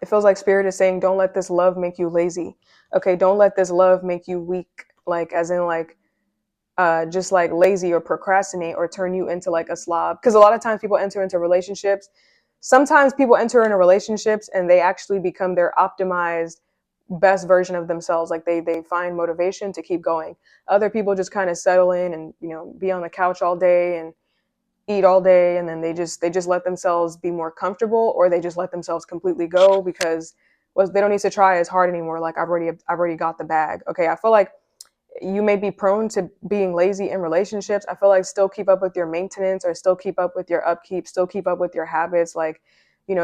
It feels like Spirit is saying, don't let this love make you lazy. Okay, don't let this love make you weak, like as in like just like lazy or procrastinate or turn you into like a slob. Because a lot of times people enter into relationships. Sometimes people enter into relationships and they actually become their optimized best version of themselves. Like they find motivation to keep going. Other people just kind of settle in and be on the couch all day and eat all day, and then they just let themselves be more comfortable, or they just let themselves completely go because they don't need to try as hard anymore. Like I've already got the bag. Okay, I feel like you may be prone to being lazy in relationships. I feel like still keep up with your maintenance, or still keep up with your upkeep, still keep up with your habits. Like,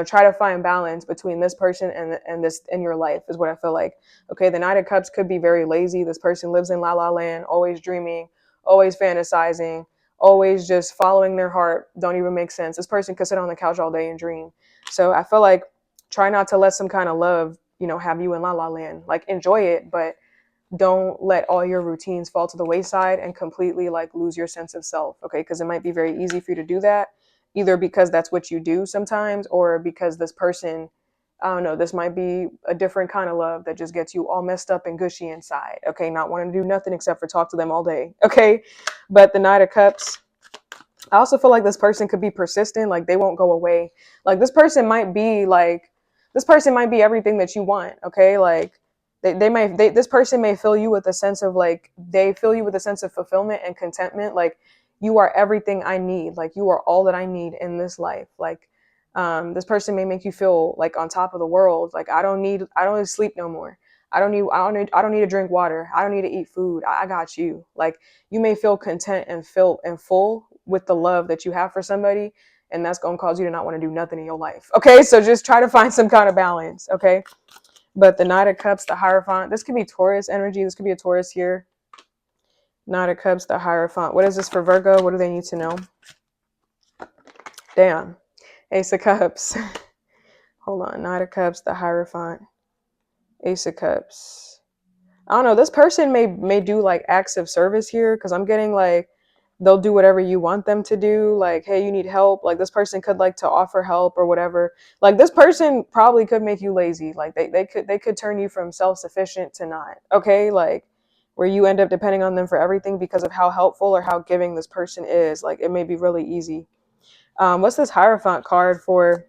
try to find balance between this person and this in your life is what I feel like. Okay, the Knight of Cups could be very lazy. This person lives in la la land, always dreaming, always fantasizing, always just following their heart. Don't even make sense. This person could sit on the couch all day and dream. So I feel like try not to let some kind of love, have you in la la land. Like enjoy it, but don't let all your routines fall to the wayside and completely like lose your sense of self. Okay, because it might be very easy for you to do that, either because that's what you do sometimes, or because this person, I don't know, this might be a different kind of love that just gets you all messed up and gushy inside. Okay, not wanting to do nothing except for talk to them all day. Okay, but the Knight of Cups, I also feel like this person could be persistent. Like they won't go away. Like this person might be everything that you want. Okay, like this person may fill you with a sense of fulfillment and contentment. Like you are everything I need. Like you are all that I need in this life. Like this person may make you feel like on top of the world. Like I don't need to sleep no more. I don't need to drink water. I don't need to eat food. I got you. Like you may feel content and full with the love that you have for somebody, and that's going to cause you to not want to do nothing in your life. Okay, so just try to find some kind of balance. Okay, but the Knight of Cups, the Hierophant, this could be Taurus energy. This could be a Taurus here. Knight of Cups, the Hierophant. What is this for Virgo? What do they need to know? Damn. Ace of Cups. Hold on. Knight of Cups, the Hierophant. Ace of Cups. I don't know. This person may do like acts of service here, because I'm getting like they'll do whatever you want them to do. Like, hey, you need help. Like this person could like to offer help or whatever. Like this person probably could make you lazy. Like they could turn you from self-sufficient to not. Okay, like where you end up depending on them for everything because of how helpful or how giving this person is. Like it may be really easy. What's this Hierophant card for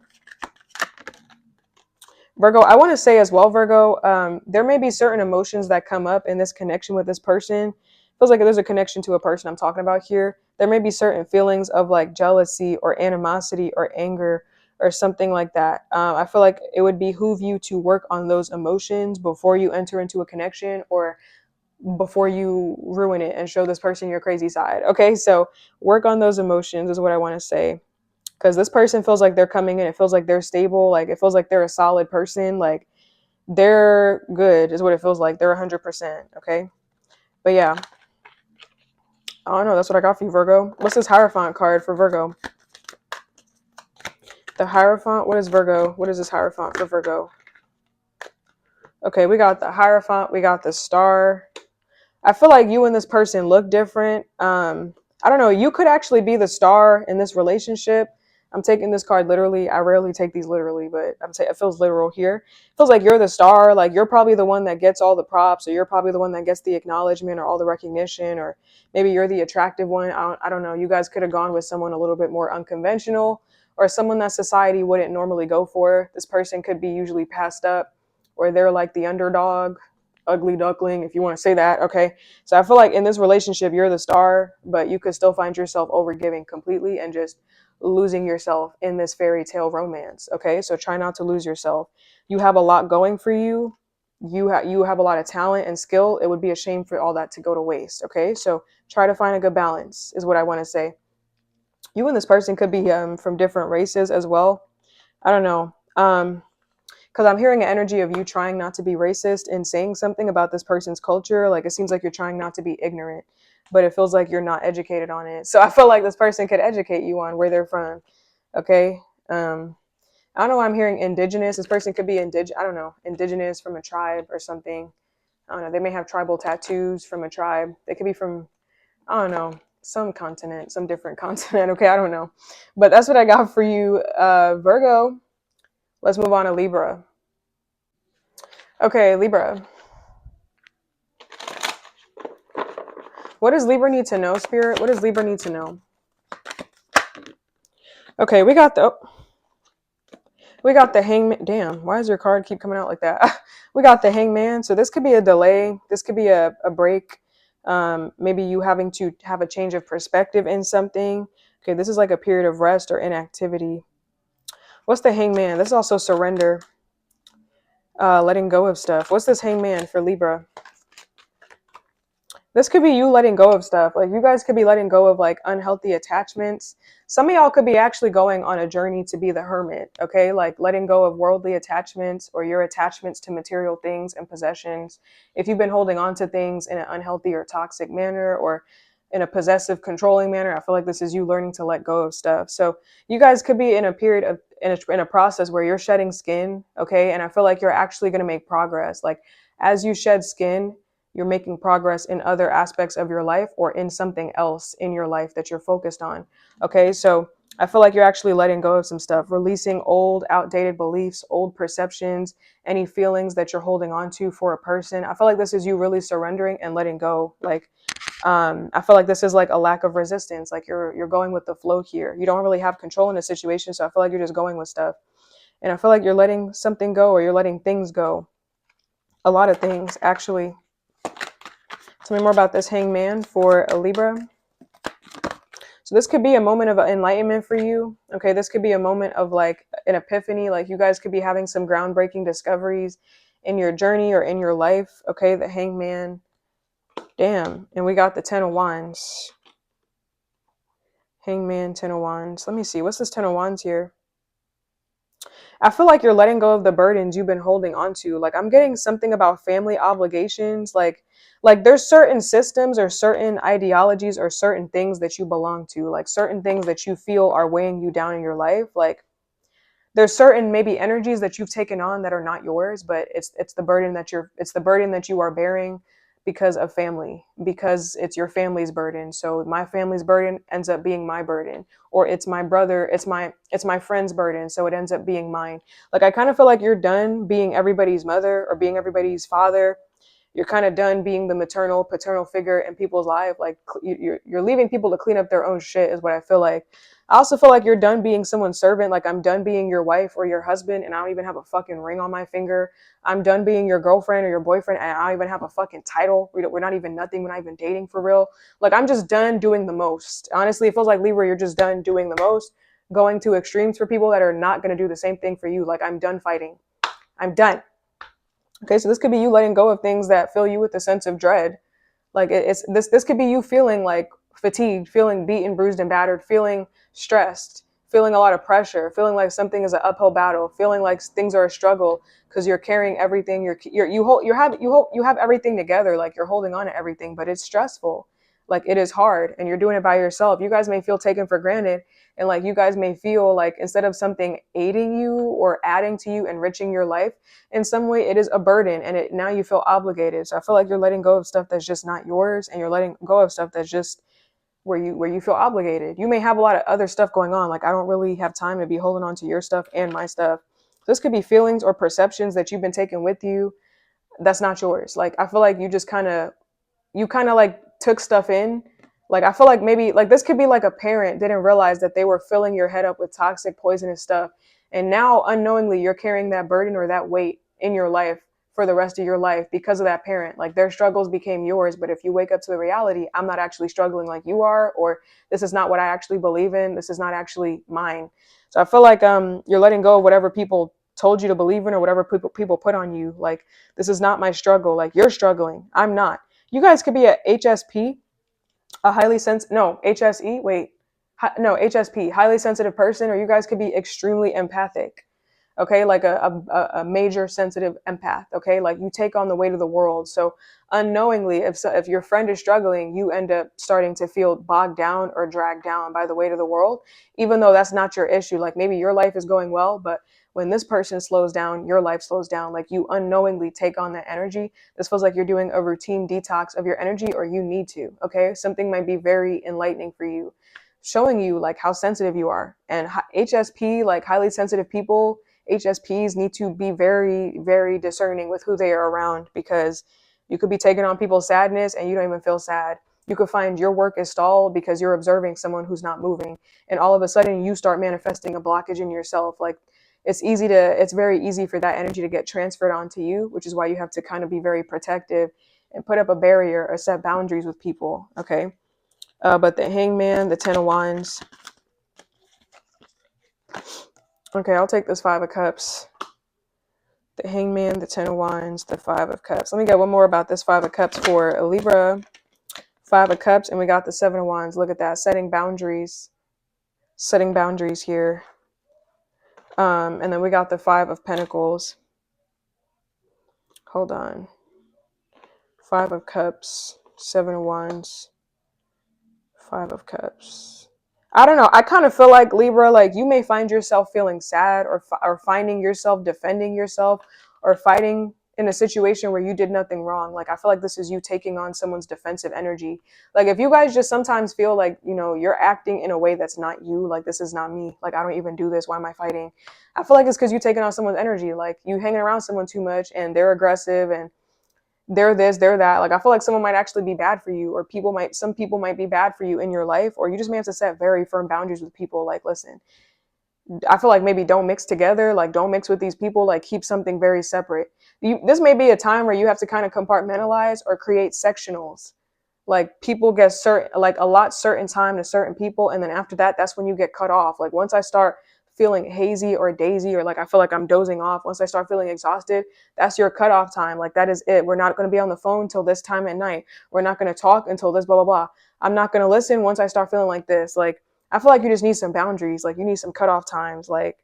Virgo? I want to say as well, Virgo, there may be certain emotions that come up in this connection with this person. Feels like there's a connection to a person I'm talking about here. There may be certain feelings of like jealousy or animosity or anger or something like that. I feel like it would behoove you to work on those emotions before you enter into a connection, or before you ruin it and show this person your crazy side. Okay, so work on those emotions is what I want to say. Because this person feels like they're coming in. It feels like they're stable. Like it feels like they're a solid person. Like they're good is what it feels like. They're 100%. Okay. But yeah, I don't know. That's what I got for you, Virgo. What's this Hierophant card for Virgo? The Hierophant. What is Virgo? What is this Hierophant for Virgo? Okay, we got the Hierophant. We got the Star. I feel like you and this person look different. I don't know. You could actually be the star in this relationship. I'm taking this card literally. I rarely take these literally, but I'm saying it feels literal here. It feels like you're the star. Like you're probably the one that gets all the props, or you're probably the one that gets the acknowledgement or all the recognition, or maybe you're the attractive one. I don't know. You guys could have gone with someone a little bit more unconventional, or someone that society wouldn't normally go for. This person could be usually passed up, or they're like the underdog, ugly duckling, if you want to say that. Okay. So I feel like in this relationship, you're the star, but you could still find yourself overgiving completely and just losing yourself in this fairy tale romance. Okay. So try not to lose yourself. You have a lot going for you. You have a lot of talent and skill. It would be a shame for all that to go to waste. Okay. So try to find a good balance is what I want to say. You and this person could be from different races as well. I don't know. Because I'm hearing an energy of you trying not to be racist and saying something about this person's culture. Like it seems like you're trying not to be ignorant, but it feels like you're not educated on it. So I feel like this person could educate you on where they're from. Okay. I don't know why I'm hearing indigenous. This person could be I don't know, indigenous from a tribe or something. I don't know. They may have tribal tattoos from a tribe. They could be from, I don't know, some continent, some different continent. Okay. I don't know. But that's what I got for you, Virgo. Let's move on to Libra. Okay, Libra. What does Libra need to know, Spirit? What does Libra need to know? Okay, we got the Hangman. Damn, why does your card keep coming out like that? We got the Hangman. So this could be a delay. This could be a break. Maybe you having to have a change of perspective in something. Okay, this is like a period of rest or inactivity. What's the Hangman? This is also surrender. Letting go of stuff. What's this Hangman for Libra? This could be you letting go of stuff. Like you guys could be letting go of like unhealthy attachments. Some of y'all could be actually going on a journey to be the hermit, okay? Like letting go of worldly attachments or your attachments to material things and possessions. If you've been holding on to things in an unhealthy or toxic manner or in a possessive, controlling manner, I feel like this is you learning to let go of stuff. So you guys could be in a period of, in a process where you're shedding skin, okay? And I feel like you're actually going to make progress. Like as you shed skin, you're making progress in other aspects of your life or in something else in your life that you're focused on. Okay, so I feel like you're actually letting go of some stuff, releasing old, outdated beliefs, old perceptions, any feelings that you're holding on to for a person. I feel like this is you really surrendering and letting go. Like, I feel like this is like a lack of resistance. Like you're going with the flow here. You don't really have control in a situation, so I feel like you're just going with stuff. And I feel like you're letting something go or you're letting things go. A lot of things, actually. Tell me more about this Hangman for a Libra. So this could be a moment of enlightenment for you. Okay, this could be a moment of like an epiphany. Like you guys could be having some groundbreaking discoveries in your journey or in your life. Okay, the Hangman. Damn. And we got the Ten of Wands. Hangman, Ten of Wands. Let me see. What's this Ten of Wands here? I feel like you're letting go of the burdens you've been holding on to. Like I'm getting something about family obligations. Like there's certain systems or certain ideologies or certain things that you belong to, like certain things that you feel are weighing you down in your life. Like there's certain maybe energies that you've taken on that are not yours, but it's the burden that you are bearing because of family, because it's your family's burden. So my family's burden ends up being my burden, or it's my brother, it's my friend's burden, so it ends up being mine. Like I kind of feel like you're done being everybody's mother or being everybody's father. You're kind of done being the maternal, paternal figure in people's life. Like you're leaving people to clean up their own shit is what I feel like. I also feel like you're done being someone's servant. Like I'm done being your wife or your husband and I don't even have a fucking ring on my finger. I'm done being your girlfriend or your boyfriend and I don't even have a fucking title. We're not even nothing. We're not even dating for real. Like I'm just done doing the most. Honestly, it feels like Libra, you're just done doing the most, going to extremes for people that are not going to do the same thing for you. Like I'm done fighting. I'm done. Okay, so this could be you letting go of things that fill you with a sense of dread. Like this could be you feeling like fatigued, feeling beaten, bruised, and battered, feeling stressed, feeling a lot of pressure, feeling like something is an uphill battle, feeling like things are a struggle because you're carrying everything. You have everything together, like you're holding on to everything, but it's stressful. Like it is hard, and you're doing it by yourself. You guys may feel taken for granted, and like you guys may feel like instead of something aiding you or adding to you, enriching your life in some way, it is a burden, and it now you feel obligated. So I feel like you're letting go of stuff that's just not yours, and you're letting go of stuff that's just where you feel obligated. You may have a lot of other stuff going on. Like I don't really have time to be holding on to your stuff and my stuff. This could be feelings or perceptions that you've been taking with you that's not yours. Like I feel like you kind of like took stuff in. Like I feel like maybe like this could be like a parent didn't realize that they were filling your head up with toxic poisonous stuff, and now unknowingly you're carrying that burden or that weight in your life for the rest of your life because of that parent. Like their struggles became yours, but if you wake up to the reality, I'm not actually struggling like you are, or this is not what I actually believe in, this is not actually mine. So I feel like you're letting go of whatever people told you to believe in or whatever people put on you. Like this is not my struggle. Like you're struggling, I'm not. You guys could be a HSP, a highly sensitive, no, HSE, wait, no, HSP, highly sensitive person, or you guys could be extremely empathic. Okay, like a major sensitive empath. Okay, like you take on the weight of the world. So unknowingly, if your friend is struggling, you end up starting to feel bogged down or dragged down by the weight of the world, even though that's not your issue. Like maybe your life is going well, but when this person slows down, your life slows down. Like you unknowingly take on that energy. This feels like you're doing a routine detox of your energy, or you need to. Okay, something might be very enlightening for you, showing you like how sensitive you are. And HSP, like highly sensitive people, HSPs need to be very, very discerning with who they are around, because you could be taking on people's sadness and you don't even feel sad. You could find your work is stalled because you're observing someone who's not moving, and all of a sudden you start manifesting a blockage in yourself. Like it's very easy for that energy to get transferred onto you, which is why you have to kind of be very protective and put up a barrier or set boundaries with people. Okay. But the Hangman, the Ten of Wands. Okay, I'll take this Five of Cups. The Hangman, the Ten of Wands, the Five of Cups. Let me get one more about this Five of Cups for a Libra. Five of Cups, and we got the Seven of Wands. Look at that, setting boundaries here. And then we got the Five of Pentacles. Hold on. Five of Cups, Seven of Wands, Five of Cups. I don't know. I kind of feel like, Libra, like you may find yourself feeling sad, or finding yourself defending yourself, or fighting in a situation where you did nothing wrong. Like I feel like this is you taking on someone's defensive energy. Like if you guys just sometimes feel like, you're acting in a way that's not you, like this is not me, like I don't even do this, why am I fighting? I feel like it's because you taking on someone's energy. Like you hanging around someone too much and they're aggressive and they're this, they're that. Like I feel like someone might actually be bad for you, or some people might be bad for you in your life, or you just may have to set very firm boundaries with people. Like, listen, I feel like maybe don't mix together, like don't mix with these people, like keep something very separate. This may be a time where you have to kind of compartmentalize or create sectionals. Like people get certain time to certain people, and then after that, that's when you get cut off. Like once I start feeling hazy or daisy, or like I feel like I'm dozing off, once I start feeling exhausted, that's your cutoff time. Like that is it. We're not going to be on the phone till this time at night. We're not going to talk until this blah blah blah. I'm not going to listen once I start feeling like this. Like I feel like you just need some boundaries. Like you need some cutoff times. Like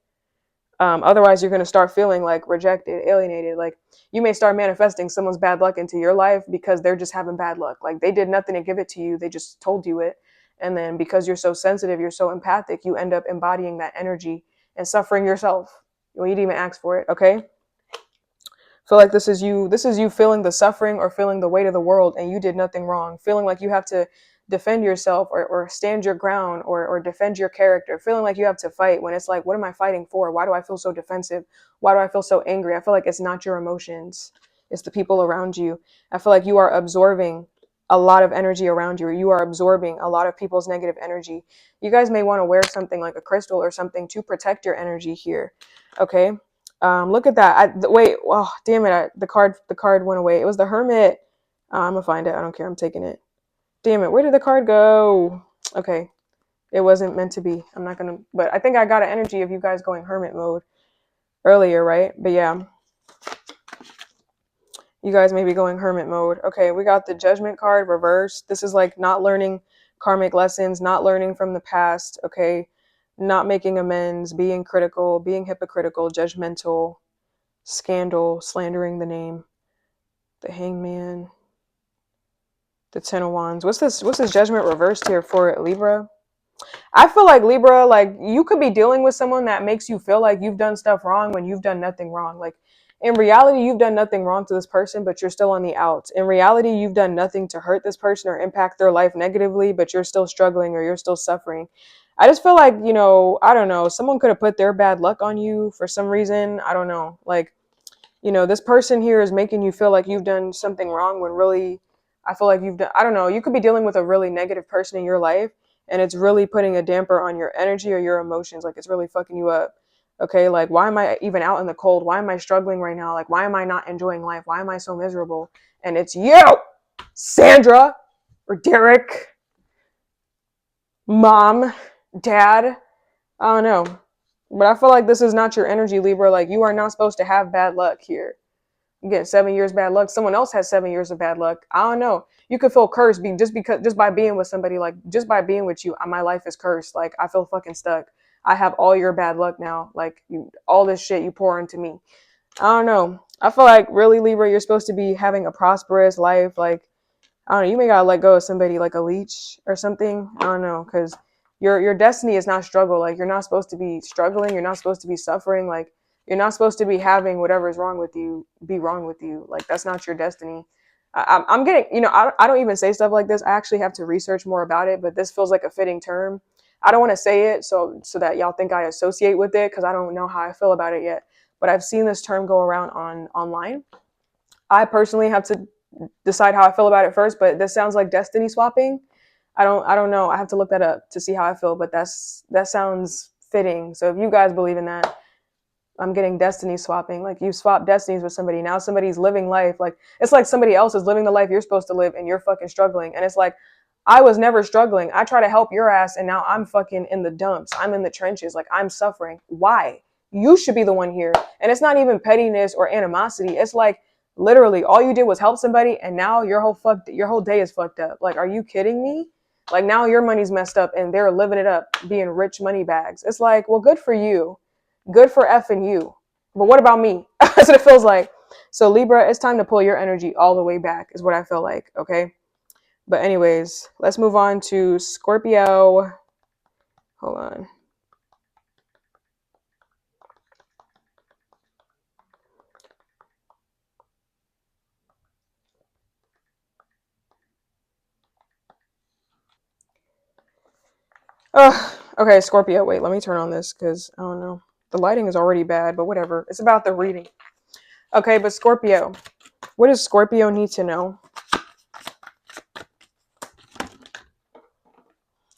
otherwise you're going to start feeling like rejected, alienated. Like you may start manifesting someone's bad luck into your life because they're just having bad luck. Like they did nothing to give it to you. They just told you it. And then because you're so sensitive, you're so empathic, you end up embodying that energy and suffering yourself when you didn't even ask for it. Okay. So like this is you feeling the suffering or feeling the weight of the world, and you did nothing wrong. Feeling like you have to defend yourself, or stand your ground, or defend your character. Feeling like you have to fight when it's like, what am I fighting for? Why do I feel so defensive? Why do I feel so angry? I feel like it's not your emotions. It's the people around you. I feel like you are absorbing a lot of energy around you, or you are absorbing a lot of people's negative energy. You guys may want to wear something like a crystal or something to protect your energy here. Okay. Look at that. Wait. Oh, damn it. The card went away. It was the Hermit. I'm gonna find it. I don't care. I'm taking it. Damn it. Where did the card go? Okay. It wasn't meant to be. I'm not gonna, but I think I got an energy of you guys going hermit mode earlier, right? But yeah. You guys may be going hermit mode. Okay, we got the Judgment card reversed. This is like not learning karmic lessons, not learning from the past. Okay, not making amends, being critical, being hypocritical, judgmental, scandal, slandering the name, the hangman, the 10 of wands. What's this judgment reversed here for Libra? I feel like Libra, like you could be dealing with someone that makes you feel like you've done stuff wrong when you've done nothing wrong. Like in reality, you've done nothing wrong to this person, but you're still on the outs. In reality, you've done nothing to hurt this person or impact their life negatively, but you're still struggling or you're still suffering. I just feel like, I don't know, someone could have put their bad luck on you for some reason. I don't know. Like, this person here is making you feel like you've done something wrong when really I feel like you've done, I don't know, you could be dealing with a really negative person in your life and it's really putting a damper on your energy or your emotions. Like it's really fucking you up. Okay, like why am I even out in the cold? Why am I struggling right now? Like why am I not enjoying life? Why am I so miserable? And it's you, Sandra or Derek, mom, dad. I don't know. But I feel like this is not your energy, Libra. Like you are not supposed to have bad luck here. You get 7 years bad luck. Someone else has 7 years of bad luck. I don't know. You could feel cursed just by being with somebody. Like just by being with you, my life is cursed. Like I feel fucking stuck. I have all your bad luck now. Like all this shit you pour into me. I don't know. I feel like really Libra, you're supposed to be having a prosperous life. Like I don't know. You may gotta let go of somebody like a leech or something. I don't know, because your destiny is not struggle. Like you're not supposed to be struggling. You're not supposed to be suffering. Like you're not supposed to be having whatever is wrong with you be wrong with you. Like that's not your destiny. I'm getting, I don't even say stuff like this. I actually have to research more about it, but this feels like a fitting term. I don't want to say it so that y'all think I associate with it because I don't know how I feel about it yet. But I've seen this term go around online. I personally have to decide how I feel about it first, but this sounds like destiny swapping. I don't know. I have to look that up to see how I feel, but that sounds fitting. So if you guys believe in that, I'm getting destiny swapping. Like you swap destinies with somebody. Now somebody's living life. Like it's like somebody else is living the life you're supposed to live and you're fucking struggling. And it's like, I was never struggling. I try to help your ass and now I'm fucking in the dumps. I'm in the trenches. Like I'm suffering. Why? You should be the one here. And it's not even pettiness or animosity. It's like literally all you did was help somebody and now your whole day is fucked up. Like, are you kidding me? Like now your money's messed up and they're living it up, being rich money bags. It's like, well, good for you. Good for effing you. But what about me? That's what it feels like. So Libra, it's time to pull your energy all the way back is what I feel like. Okay. But anyways, let's move on to Scorpio. Hold on. Okay, Scorpio. Wait, let me turn on this because I don't know. The lighting is already bad, but whatever. It's about the reading. Okay, but Scorpio. What does Scorpio need to know?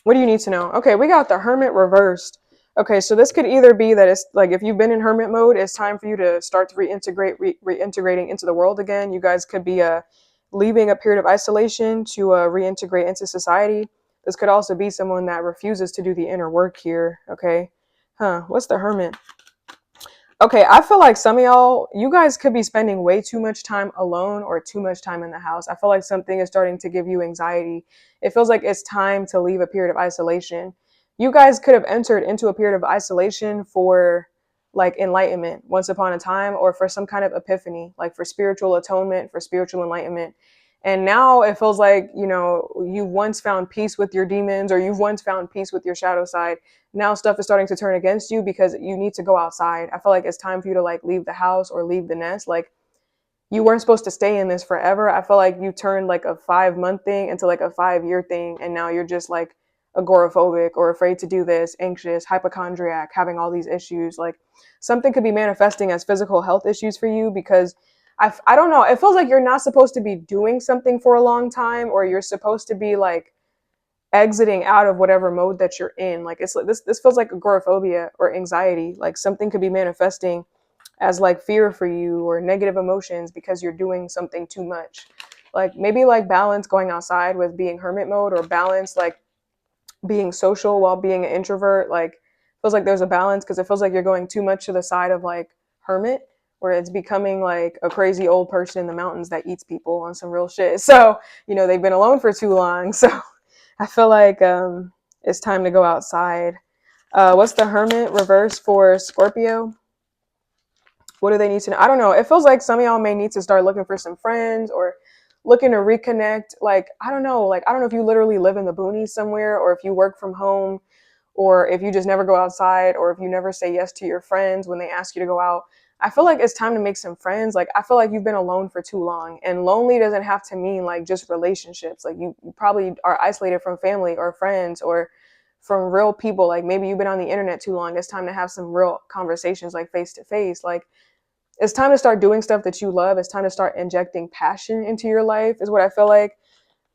What do you need to know? Okay, we got the Hermit reversed. Okay, so this could either be that it's like if you've been in hermit mode, it's time for you to start to reintegrating into the world again. You guys could be leaving a period of isolation to reintegrate into society. This could also be someone that refuses to do the inner work here. Okay, what's the Hermit? Okay, I feel like some of y'all, you guys could be spending way too much time alone or too much time in the house. I feel like something is starting to give you anxiety. It feels like it's time to leave a period of isolation. You guys could have entered into a period of isolation for like enlightenment once upon a time or for some kind of epiphany, like for spiritual atonement, for spiritual enlightenment. And now it feels like, you once found peace with your demons or you've once found peace with your shadow side. Now stuff is starting to turn against you because you need to go outside. I feel like it's time for you to like leave the house or leave the nest. Like you weren't supposed to stay in this forever. I feel like you turned like a 5-month thing into like a 5-year thing. And now you're just like agoraphobic or afraid to do this, anxious, hypochondriac, having all these issues. Like something could be manifesting as physical health issues for you because I don't know. It feels like you're not supposed to be doing something for a long time or you're supposed to be like exiting out of whatever mode that you're in. Like it's like this feels like agoraphobia or anxiety. Like something could be manifesting as like fear for you or negative emotions because you're doing something too much. Like maybe like balance going outside with being hermit mode or balance like being social while being an introvert. Like feels like there's a balance because it feels like you're going too much to the side of like hermit where it's becoming like a crazy old person in the mountains that eats people on some real shit. So, they've been alone for too long. So I feel like it's time to go outside. What's the Hermit reverse for Scorpio? What do they need to know? I don't know. It feels like some of y'all may need to start looking for some friends or looking to reconnect. Like, I don't know. Like, I don't know if you literally live in the boonies somewhere or if you work from home or if you just never go outside or if you never say yes to your friends when they ask you to go out. I feel like it's time to make some friends. Like, I feel like you've been alone for too long, and lonely doesn't have to mean like just relationships. Like, you probably are isolated from family or friends or from real people. Like, maybe you've been on the internet too long. It's time to have some real conversations, like face to face. Like, it's time to start doing stuff that you love. It's time to start injecting passion into your life, is what I feel like.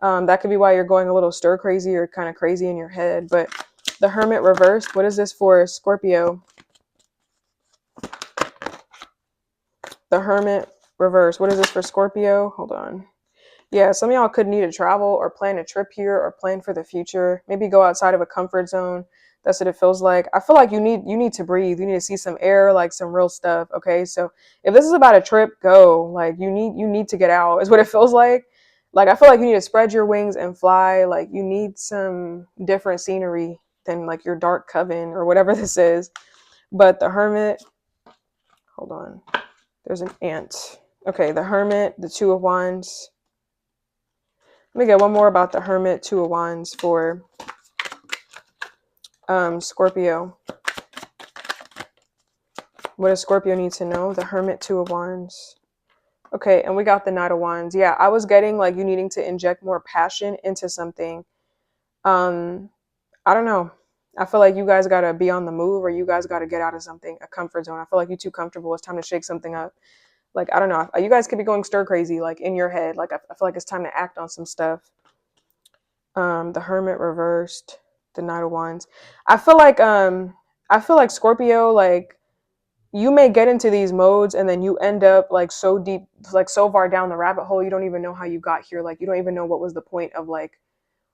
That could be why you're going a little stir crazy or kind of crazy in your head. But the Hermit reversed, what is this for Scorpio? The Hermit reversed, what is this for Scorpio? Hold on. Yeah, some of y'all could need to travel or plan a trip here or plan for the future. Maybe go outside of a comfort zone. That's what it feels like. I feel like you need to breathe. You need to see some air, like some real stuff. Okay, so if this is about a trip, go. Like you need to get out. Is what it feels like. Like I feel like you need to spread your wings and fly. Like you need some different scenery than like your dark coven or whatever this is. But the Hermit. Hold on. There's an ant. Okay, the Hermit, the Two of Wands. Let me get one more about the Hermit, Two of Wands for Scorpio. What does Scorpio need to know? The Hermit, Two of Wands. Okay, and we got the Knight of Wands. Yeah, I was getting like you needing to inject more passion into something. I don't know. I feel like you guys got to be on the move or you guys got to get out of something, a comfort zone. I feel like you're too comfortable. It's time to shake something up. Like, I don't know. You guys could be going stir crazy, like in your head. Like, I feel like it's time to act on some stuff. The Hermit reversed, the Knight of Wands. I feel like Scorpio, like you may get into these modes and then you end up like so deep, like so far down the rabbit hole, you don't even know how you got here. Like you don't even know what was the point of like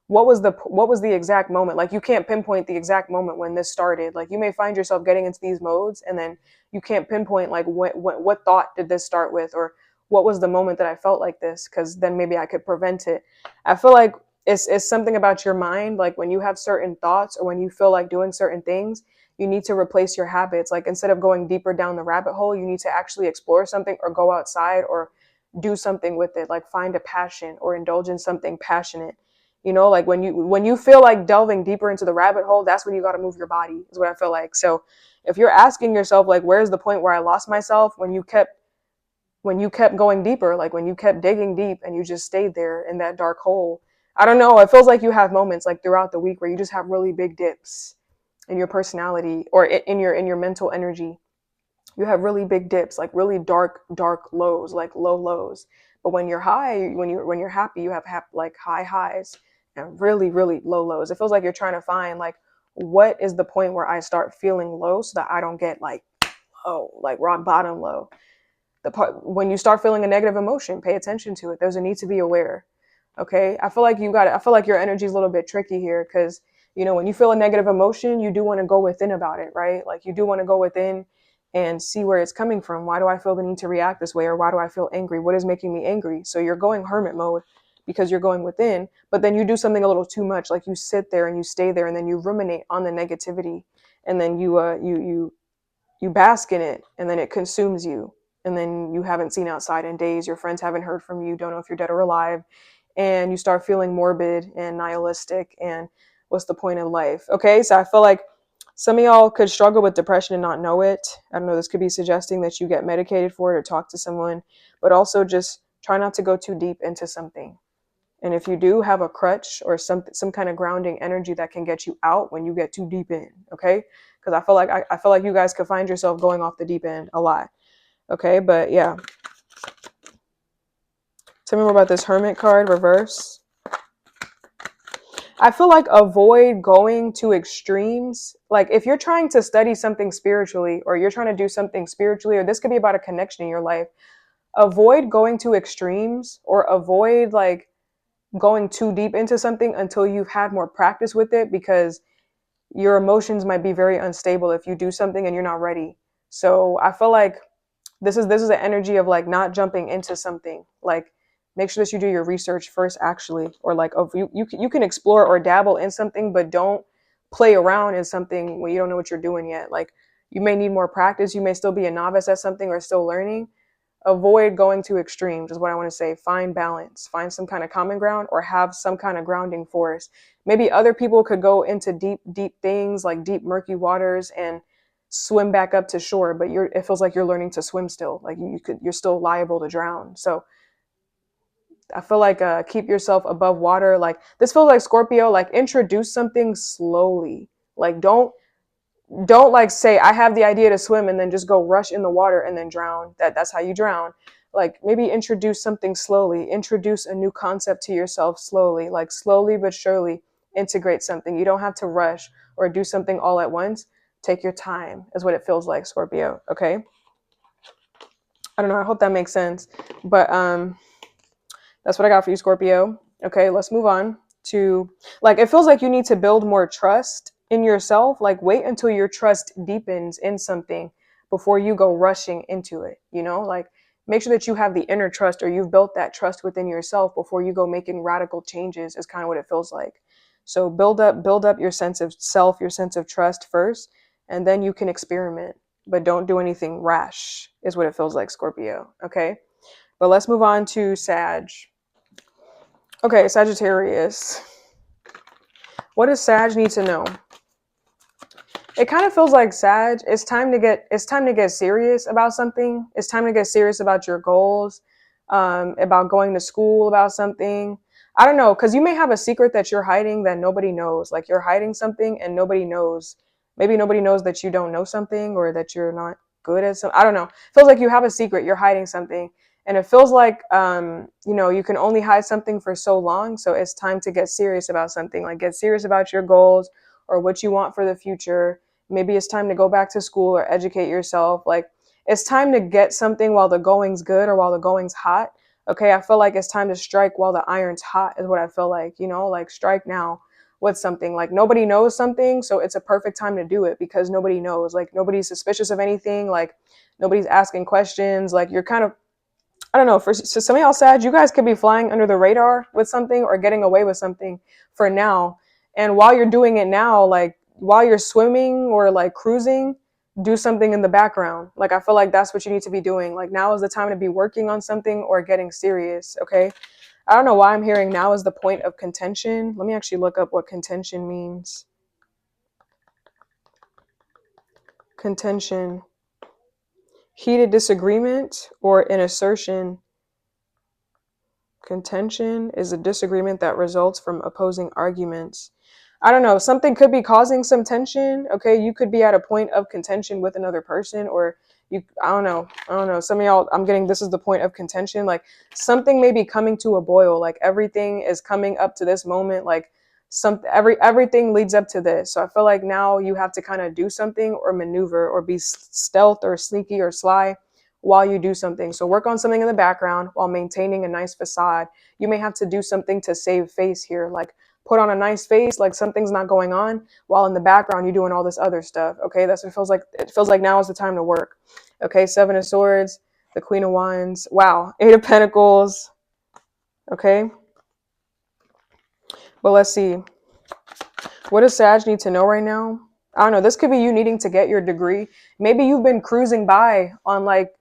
what was the exact moment. Like you can't pinpoint the exact moment when this started. Like you may find yourself getting into these modes and then you can't pinpoint like what thought did this start with or what was the moment that I felt like this, because then maybe I could prevent it. I feel like it's something about your mind. Like when you have certain thoughts or when you feel like doing certain things, you need to replace your habits. Like instead of going deeper down the rabbit hole, you need to actually explore something or go outside or do something with it. Like find a passion or indulge in something passionate. You know, like when you feel like delving deeper into the rabbit hole, that's when you got to move your body, is what I feel like. So if you're asking yourself, like, where's the point where I lost myself, when you kept going deeper, like when you kept digging deep and you just stayed there in that dark hole. I don't know. It feels like you have moments like throughout the week where you just have really big dips in your personality or in your mental energy. You have really big dips, like really dark lows, like low lows. But when you're high, when you're happy, you have like high highs and really low lows. It feels like you're trying to find like what is the point where I start feeling low so that I don't get like low, like rock bottom low. The part when you start feeling a negative emotion, pay attention to it. There's a need to be aware. Okay, I feel like I feel like your energy is a little bit tricky here because when you feel a negative emotion, you do want to go within about it, right? Like you do want to go within and see where it's coming from. Why do I feel the need to react this way, or why do I feel angry? What is making me angry? So you're going hermit mode because you're going within, but then you do something a little too much, like you sit there and you stay there and then you ruminate on the negativity, and then you bask in it, and then it consumes you, and then you haven't seen outside in days. Your friends haven't heard from you, don't know if you're dead or alive, and you start feeling morbid and nihilistic, and what's the point of life? Okay, so I feel like some of y'all could struggle with depression and not know it. I don't know, this could be suggesting that you get medicated for it or talk to someone, but also just try not to go too deep into something. And if you do, have a crutch or some kind of grounding energy that can get you out when you get too deep in, okay? Because I feel like you guys could find yourself going off the deep end a lot, okay? But yeah. Tell me more about this Hermit card, reverse. I feel like avoid going to extremes. Like if you're trying to study something spiritually, or you're trying to do something spiritually, or this could be about a connection in your life, avoid going to extremes, or avoid like going too deep into something until you've had more practice with it, because your emotions might be very unstable if you do something and you're not ready. So I feel like this is an energy of like not jumping into something. Like make sure that you do your research first, actually, or like you can explore or dabble in something, but don't play around in something when you don't know what you're doing yet. Like, you may need more practice. You may still be a novice at something or still learning. Avoid going to extremes is what I want to say. Find balance, find some kind of common ground, or have some kind of grounding force. Maybe other people could go into deep things, like deep murky waters, and swim back up to shore, but it feels like you're learning to swim still. Like, you're still liable to drown. So I feel like keep yourself above water. Like, this feels like Scorpio, like, introduce something slowly. Like, don't like say I have the idea to swim and then just go rush in the water and then drown. That's how you drown. Like, maybe introduce something slowly. Introduce a new concept to yourself slowly. Like, slowly but surely integrate something. You don't have to rush or do something all at once. Take your time is what it feels like, Scorpio. Okay. I don't know. I hope that makes sense. But that's what I got for you, Scorpio. Okay, let's move on to, like, it feels like you need to build more trust in yourself. Like, wait until your trust deepens in something before you go rushing into it. You know, like, make sure that you have the inner trust, or you've built that trust within yourself before you go making radical changes, is kind of what it feels like. So build up your sense of self, your sense of trust first, and then you can experiment, but don't do anything rash, is what it feels like, Scorpio. Okay. But let's move on to Sag. Okay, Sagittarius. What does Sag need to know? It kind of feels like Sag, it's time to get serious about something. It's time to get serious about your goals, about going to school, about something. I don't know, because you may have a secret that you're hiding that nobody knows. Like, you're hiding something and nobody knows. Maybe nobody knows that you don't know something, or that you're not good at something. I don't know. It feels like you have a secret, you're hiding something. And it feels like, you can only hide something for so long. So it's time to get serious about something. Like, get serious about your goals or what you want for the future. Maybe it's time to go back to school or educate yourself. Like, it's time to get something while the going's good or while the going's hot. Okay, I feel like it's time to strike while the iron's hot, is what I feel like, like, strike now with something. Like, nobody knows something, so it's a perfect time to do it, because nobody knows. Like, nobody's suspicious of anything. Like, nobody's asking questions. Like, you're kind of, I don't know, for some of y'all Sag, you guys could be flying under the radar with something or getting away with something for now. And while you're doing it now, like, while you're swimming or like cruising, do something in the background. Like, I feel like that's what you need to be doing. Like, now is the time to be working on something or getting serious. Okay. I don't know why I'm hearing now is the point of contention. Let me actually look up what contention means. Contention. Heated disagreement or an assertion. Contention is a disagreement that results from opposing arguments. I don't know, something could be causing some tension. Okay, you could be at a point of contention with another person, or I don't know. Some of y'all, I'm getting, this is the point of contention. Like, something may be coming to a boil. Like, everything is coming up to this moment. Like, everything leads up to this. So I feel like now you have to kind of do something or maneuver or be stealth or sneaky or sly while you do something. So work on something in the background while maintaining a nice facade. You may have to do something to save face here, like put on a nice face, like something's not going on, while in the background you're doing all this other stuff. Okay, that's what it feels like. It feels like now is the time to work. Okay, Seven of Swords, the Queen of Wands. Wow, Eight of Pentacles. Okay, but let's see. What does Sag need to know right now? I don't know. This could be you needing to get your degree. Maybe you've been cruising by on like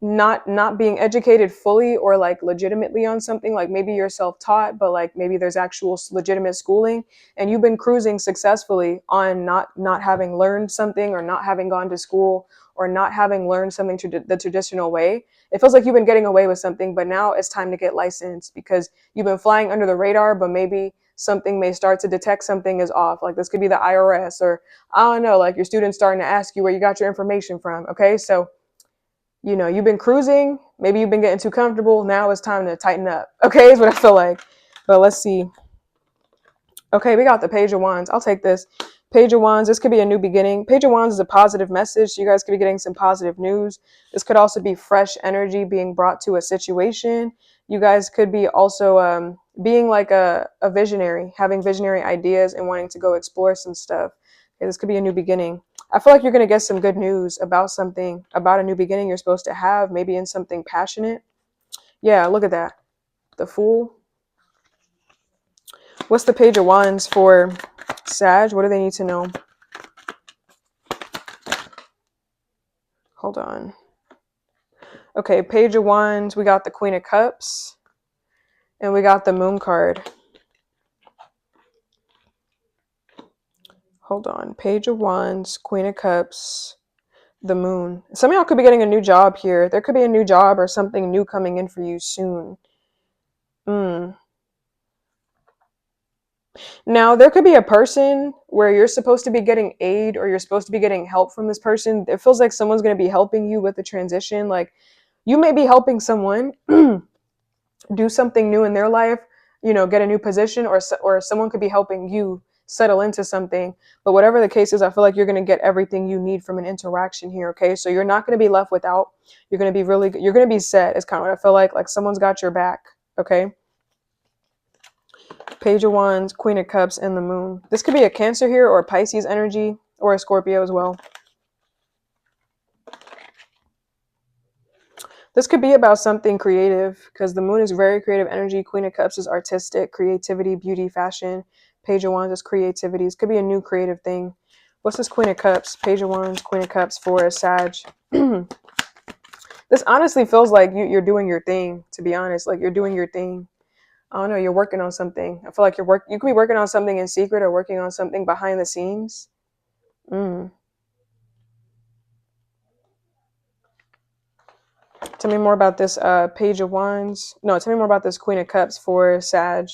not being educated fully or like legitimately on something. Like, maybe you're self-taught, but like maybe there's actual legitimate schooling, and you've been cruising successfully on not having learned something, or not having gone to school, or not having learned something the traditional way. It feels like you've been getting away with something, but now it's time to get licensed, because you've been flying under the radar, but maybe something may start to detect something is off. Like, this could be the IRS, or I don't know, like your students starting to ask you where you got your information from. Okay, so you've been cruising, maybe you've been getting too comfortable. Now it's time to tighten up. Okay, is what I feel like. But let's see. Okay, we got the Page of Wands. I'll take this. Page of Wands, this could be a new beginning. Page of Wands is a positive message. So you guys could be getting some positive news. This could also be fresh energy being brought to a situation. You guys could be also being like a visionary, having visionary ideas and wanting to go explore some stuff. Okay, this could be a new beginning. I feel like you're going to get some good news about something, about a new beginning you're supposed to have, maybe in something passionate. Yeah, look at that. The Fool. What's the Page of Wands for Sag, what do they need to know? Hold on. Okay, Page of Wands, we got the Queen of Cups, and we got the Moon card. Hold on. Page of Wands, Queen of Cups, the Moon. Some of y'all could be getting a new job here. There could be a new job or something new coming in for you soon. Now, there could be a person where you're supposed to be getting aid or you're supposed to be getting help from this person. It feels like someone's going to be helping you with the transition. Like, you may be helping someone do something new in their life, get a new position, or someone could be helping you settle into something. But whatever the case is, I feel like you're going to get everything you need from an interaction here. Okay, so you're not going to be left without. You're going to be you're going to be set. It's kind of what I feel like someone's got your back. Okay. Page of Wands, Queen of Cups, and the Moon. This could be a Cancer here, or a Pisces energy, or a Scorpio as well. This could be about something creative, because the Moon is very creative energy. Queen of Cups is artistic, creativity, beauty, fashion. Page of Wands is creativity. This could be a new creative thing. What's this Queen of Cups? Page of Wands, Queen of Cups for a Sag. This honestly feels like you're doing your thing, to be honest. Like, you're doing your thing. I don't know, you're working on something. I feel like you could be working on something in secret or working on something behind the scenes. Tell me more about this Page of Wands. No, tell me more about this Queen of Cups for Sag.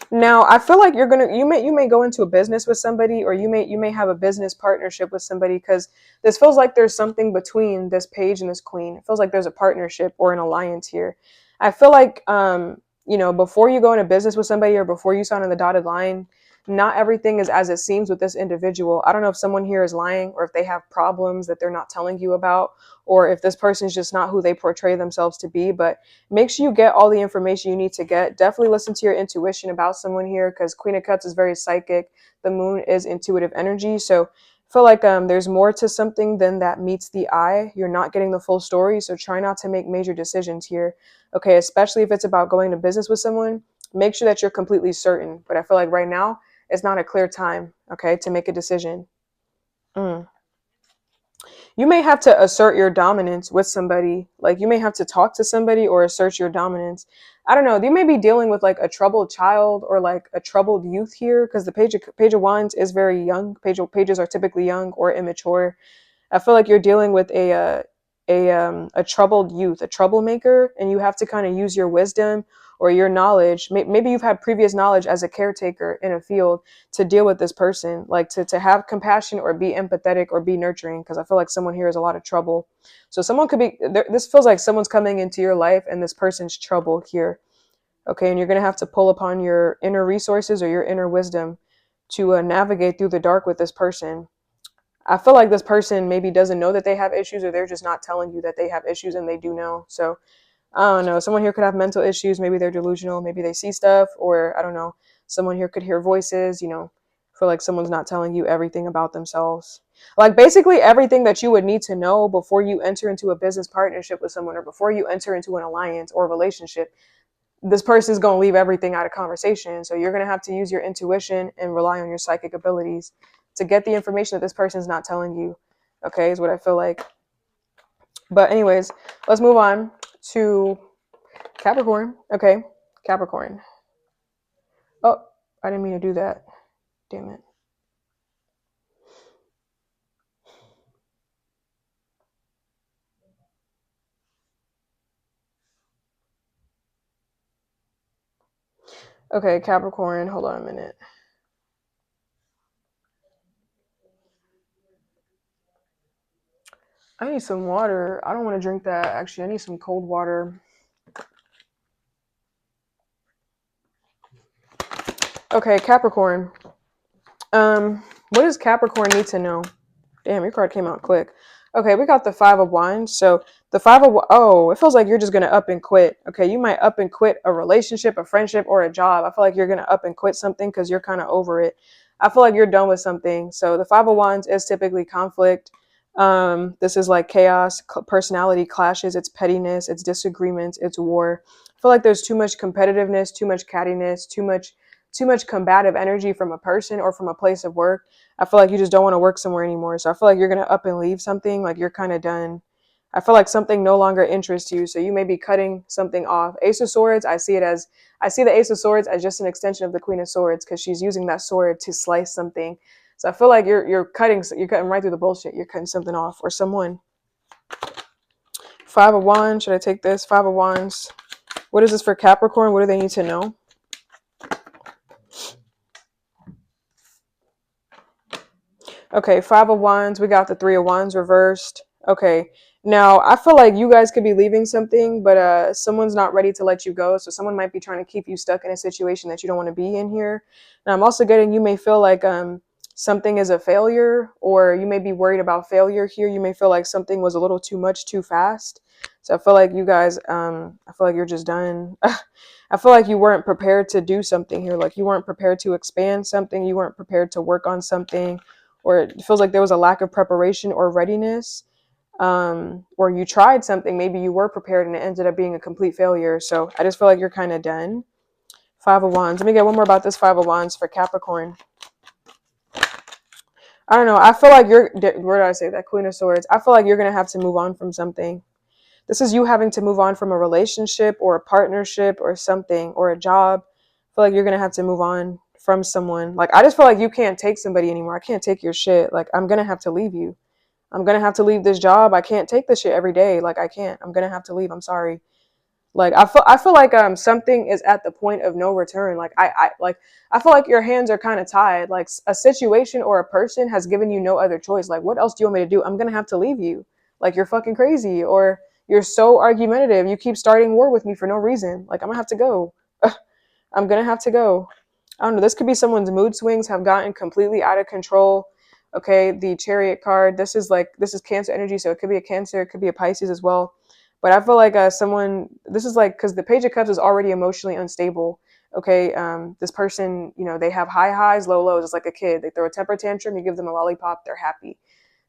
Now, I feel like you may go into a business with somebody, or you may have a business partnership with somebody, because this feels like there's something between this page and this queen. It feels like there's a partnership or an alliance here. I feel like before you go into business with somebody or before you sign on the dotted line, not everything is as it seems with this individual. I don't know if someone here is lying, or if they have problems that they're not telling you about, or if this person is just not who they portray themselves to be. But make sure you get all the information you need to get. Definitely listen to your intuition about someone here, because Queen of Cups is very psychic. The Moon is intuitive energy. So I feel like there's more to something than that meets the eye. You're not getting the full story, so try not to make major decisions here. Okay, especially if it's about going to business with someone, make sure that you're completely certain. But I feel like right now, it's not a clear time, okay, to make a decision. You may have to assert your dominance with somebody. Like, you may have to talk to somebody or assert your dominance. I don't know. You may be dealing with like a troubled child or like a troubled youth here, because the Page of Wands is very young. Pages are typically young or immature. I feel like you're dealing with a troubled youth, a troublemaker, and you have to kind of use your wisdom or your knowledge. Maybe you've had previous knowledge as a caretaker in a field to deal with this person, like to have compassion or be empathetic or be nurturing, because I feel like someone here has a lot of trouble. So someone could be there. This feels like someone's coming into your life and this person's trouble here. Okay, and you're going to have to pull upon your inner resources or your inner wisdom to navigate through the dark with this person. I feel like this person maybe doesn't know that they have issues, or they're just not telling you that they have issues, and they do know. So I don't know. Someone here could have mental issues. Maybe they're delusional. Maybe they see stuff, or I don't know. Someone here could hear voices, feel like someone's not telling you everything about themselves. Like, basically everything that you would need to know before you enter into a business partnership with someone, or before you enter into an alliance or a relationship. This person's going to leave everything out of conversation. So you're going to have to use your intuition and rely on your psychic abilities to get the information that this person's not telling you. Okay, is what I feel like. But anyways, let's move on to Capricorn. Okay, Capricorn. Oh, I didn't mean to do that. Damn it. Okay, Capricorn, hold on a minute. I need some water. I don't want to drink that. Actually, I need some cold water. Okay, Capricorn. What does Capricorn need to know? Damn, your card came out quick. Okay, we got the Five of Wands. So the it feels like you're just going to up and quit. Okay, you might up and quit a relationship, a friendship, or a job. I feel like you're going to up and quit something because you're kind of over it. I feel like you're done with something. So the Five of Wands is typically conflict. This is like chaos, personality clashes, it's pettiness, it's disagreements, it's war. I feel like there's too much competitiveness, too much cattiness, too much combative energy from a person or from a place of work. I feel like you just don't want to work somewhere anymore. So I feel like you're going to up and leave something, like you're kind of done. I feel like something no longer interests you. So you may be cutting something off. Ace of Swords, I see the Ace of Swords as just an extension of the Queen of Swords, because she's using that sword to slice something. So I feel like you're cutting right through the bullshit. You're cutting something off or someone. Five of Wands. Should I take this? Five of Wands. What is this for Capricorn? What do they need to know? Okay, Five of Wands. We got the Three of Wands reversed. Okay. Now, I feel like you guys could be leaving something, but someone's not ready to let you go. So someone might be trying to keep you stuck in a situation that you don't want to be in here. And I'm also getting, you may feel like something is a failure, or you may be worried about failure here. You may feel like something was a little too much too fast. So I feel like you guys, I feel like you're just done. I feel like you weren't prepared to do something here. Like you weren't prepared to expand something. You weren't prepared to work on something, or it feels like there was a lack of preparation or readiness. Or you tried something, maybe you were prepared and it ended up being a complete failure. So I just feel like you're kind of done. Five of Wands. Let me get one more about this Five of Wands for Capricorn. I don't know. I feel like where did I say that? Queen of Swords. I feel like you're going to have to move on from something. This is you having to move on from a relationship or a partnership or something, or a job. I feel like you're going to have to move on from someone. Like, I just feel like you can't take somebody anymore. I can't take your shit. Like, I'm going to have to leave you. I'm going to have to leave this job. I can't take this shit every day. Like, I can't. I'm going to have to leave. I'm sorry. Like, I feel like something is at the point of no return. Like, I feel like your hands are kind of tied. Like, a situation or a person has given you no other choice. Like, what else do you want me to do? I'm going to have to leave you. Like, you're fucking crazy, or you're so argumentative. You keep starting war with me for no reason. Like, I'm going to have to go. I'm going to have to go. I don't know. This could be someone's mood swings have gotten completely out of control. Okay, the Chariot card. This is Cancer energy, so it could be a Cancer, it could be a Pisces as well. But I feel like someone. This is like, because the Page of Cups is already emotionally unstable. Okay, this person, they have high highs, low lows. It's like a kid. They throw a temper tantrum. You give them a lollipop, they're happy.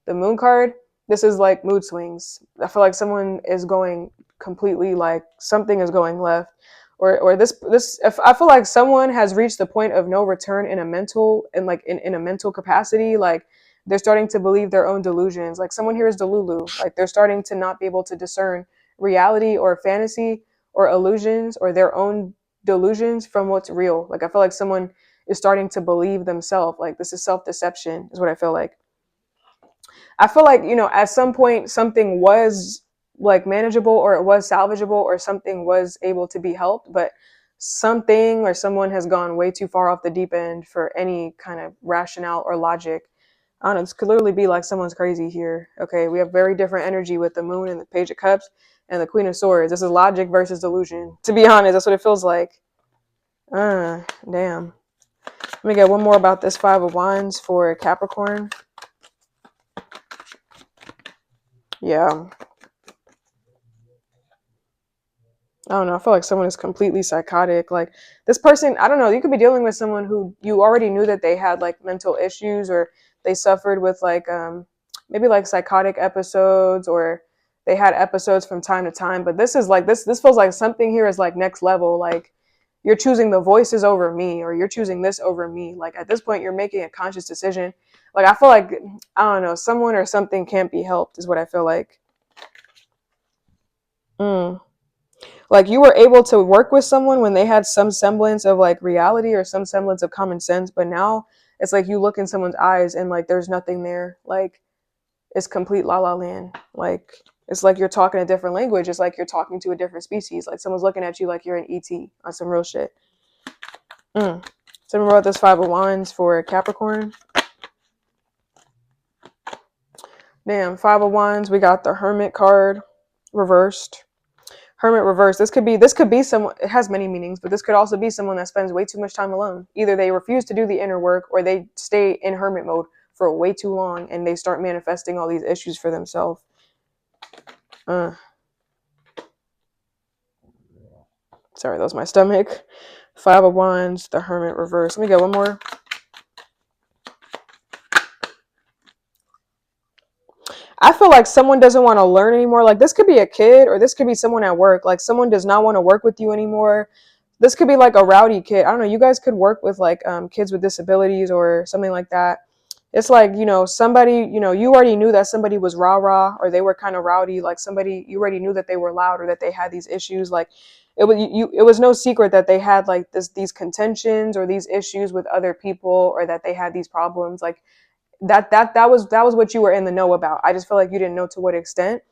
The Moon card. This is like mood swings. I feel like someone is going completely, like something is going left. Or if I feel like someone has reached the point of no return in a mental in a mental capacity. Like, they're starting to believe their own delusions. Like, someone here is delulu. Like, they're starting to not be able to discern reality or fantasy or illusions or their own delusions from what's real. Like, I feel like someone is starting to believe themselves. Like, this is self-deception is what I feel like. I feel like, at some point something was like manageable, or it was salvageable, or something was able to be helped, but something or someone has gone way too far off the deep end for any kind of rationale or logic. I don't know. This could literally be like someone's crazy here. Okay, we have very different energy with the Moon and the Page of Cups and the Queen of Swords. This is logic versus delusion. To be honest, that's what it feels like. Damn. Let me get one more about this Five of Wands for Capricorn. Yeah. I don't know. I feel like someone is completely psychotic. Like, this person, I don't know. You could be dealing with someone who you already knew that they had like mental issues, or they suffered with like maybe like psychotic episodes, or they had episodes from time to time. But this is like this feels like something here is like next level. Like, you're choosing the voices over me, or you're choosing this over me. Like, at this point, you're making a conscious decision. Like, I feel like, I don't know, someone or something can't be helped is what I feel like. Like, you were able to work with someone when they had some semblance of like reality or some semblance of common sense, but now it's like you look in someone's eyes and like there's nothing there. Like, it's complete la la land. Like, it's like you're talking a different language. It's like you're talking to a different species. Like, someone's looking at you like you're an ET on some real shit. So remember about this Five of Wands for Capricorn. Damn, Five of Wands. We got the Hermit card reversed. Hermit reverse. This could be someone. It has many meanings, but this could also be someone that spends way too much time alone. Either they refuse to do the inner work, or they stay in hermit mode for way too long, and they start manifesting all these issues for themselves. Sorry, that was my stomach. Five of Wands, the Hermit reverse. Let me get one more. I feel like someone doesn't want to learn anymore. Like, this could be a kid, or this could be someone at work. Like, someone does not want to work with you anymore. This could be like a rowdy kid. I don't know. You guys could work with like kids with disabilities or something like that. It's like, you know, somebody, you know, you already knew that somebody was rah-rah or they were kind of rowdy. Like somebody, you already knew that they were loud or that they had these issues. Like it was no secret that they had like these contentions or these issues with other people, or that they had these problems. Like that was what you were in the know about. I just feel like you didn't know to what extent.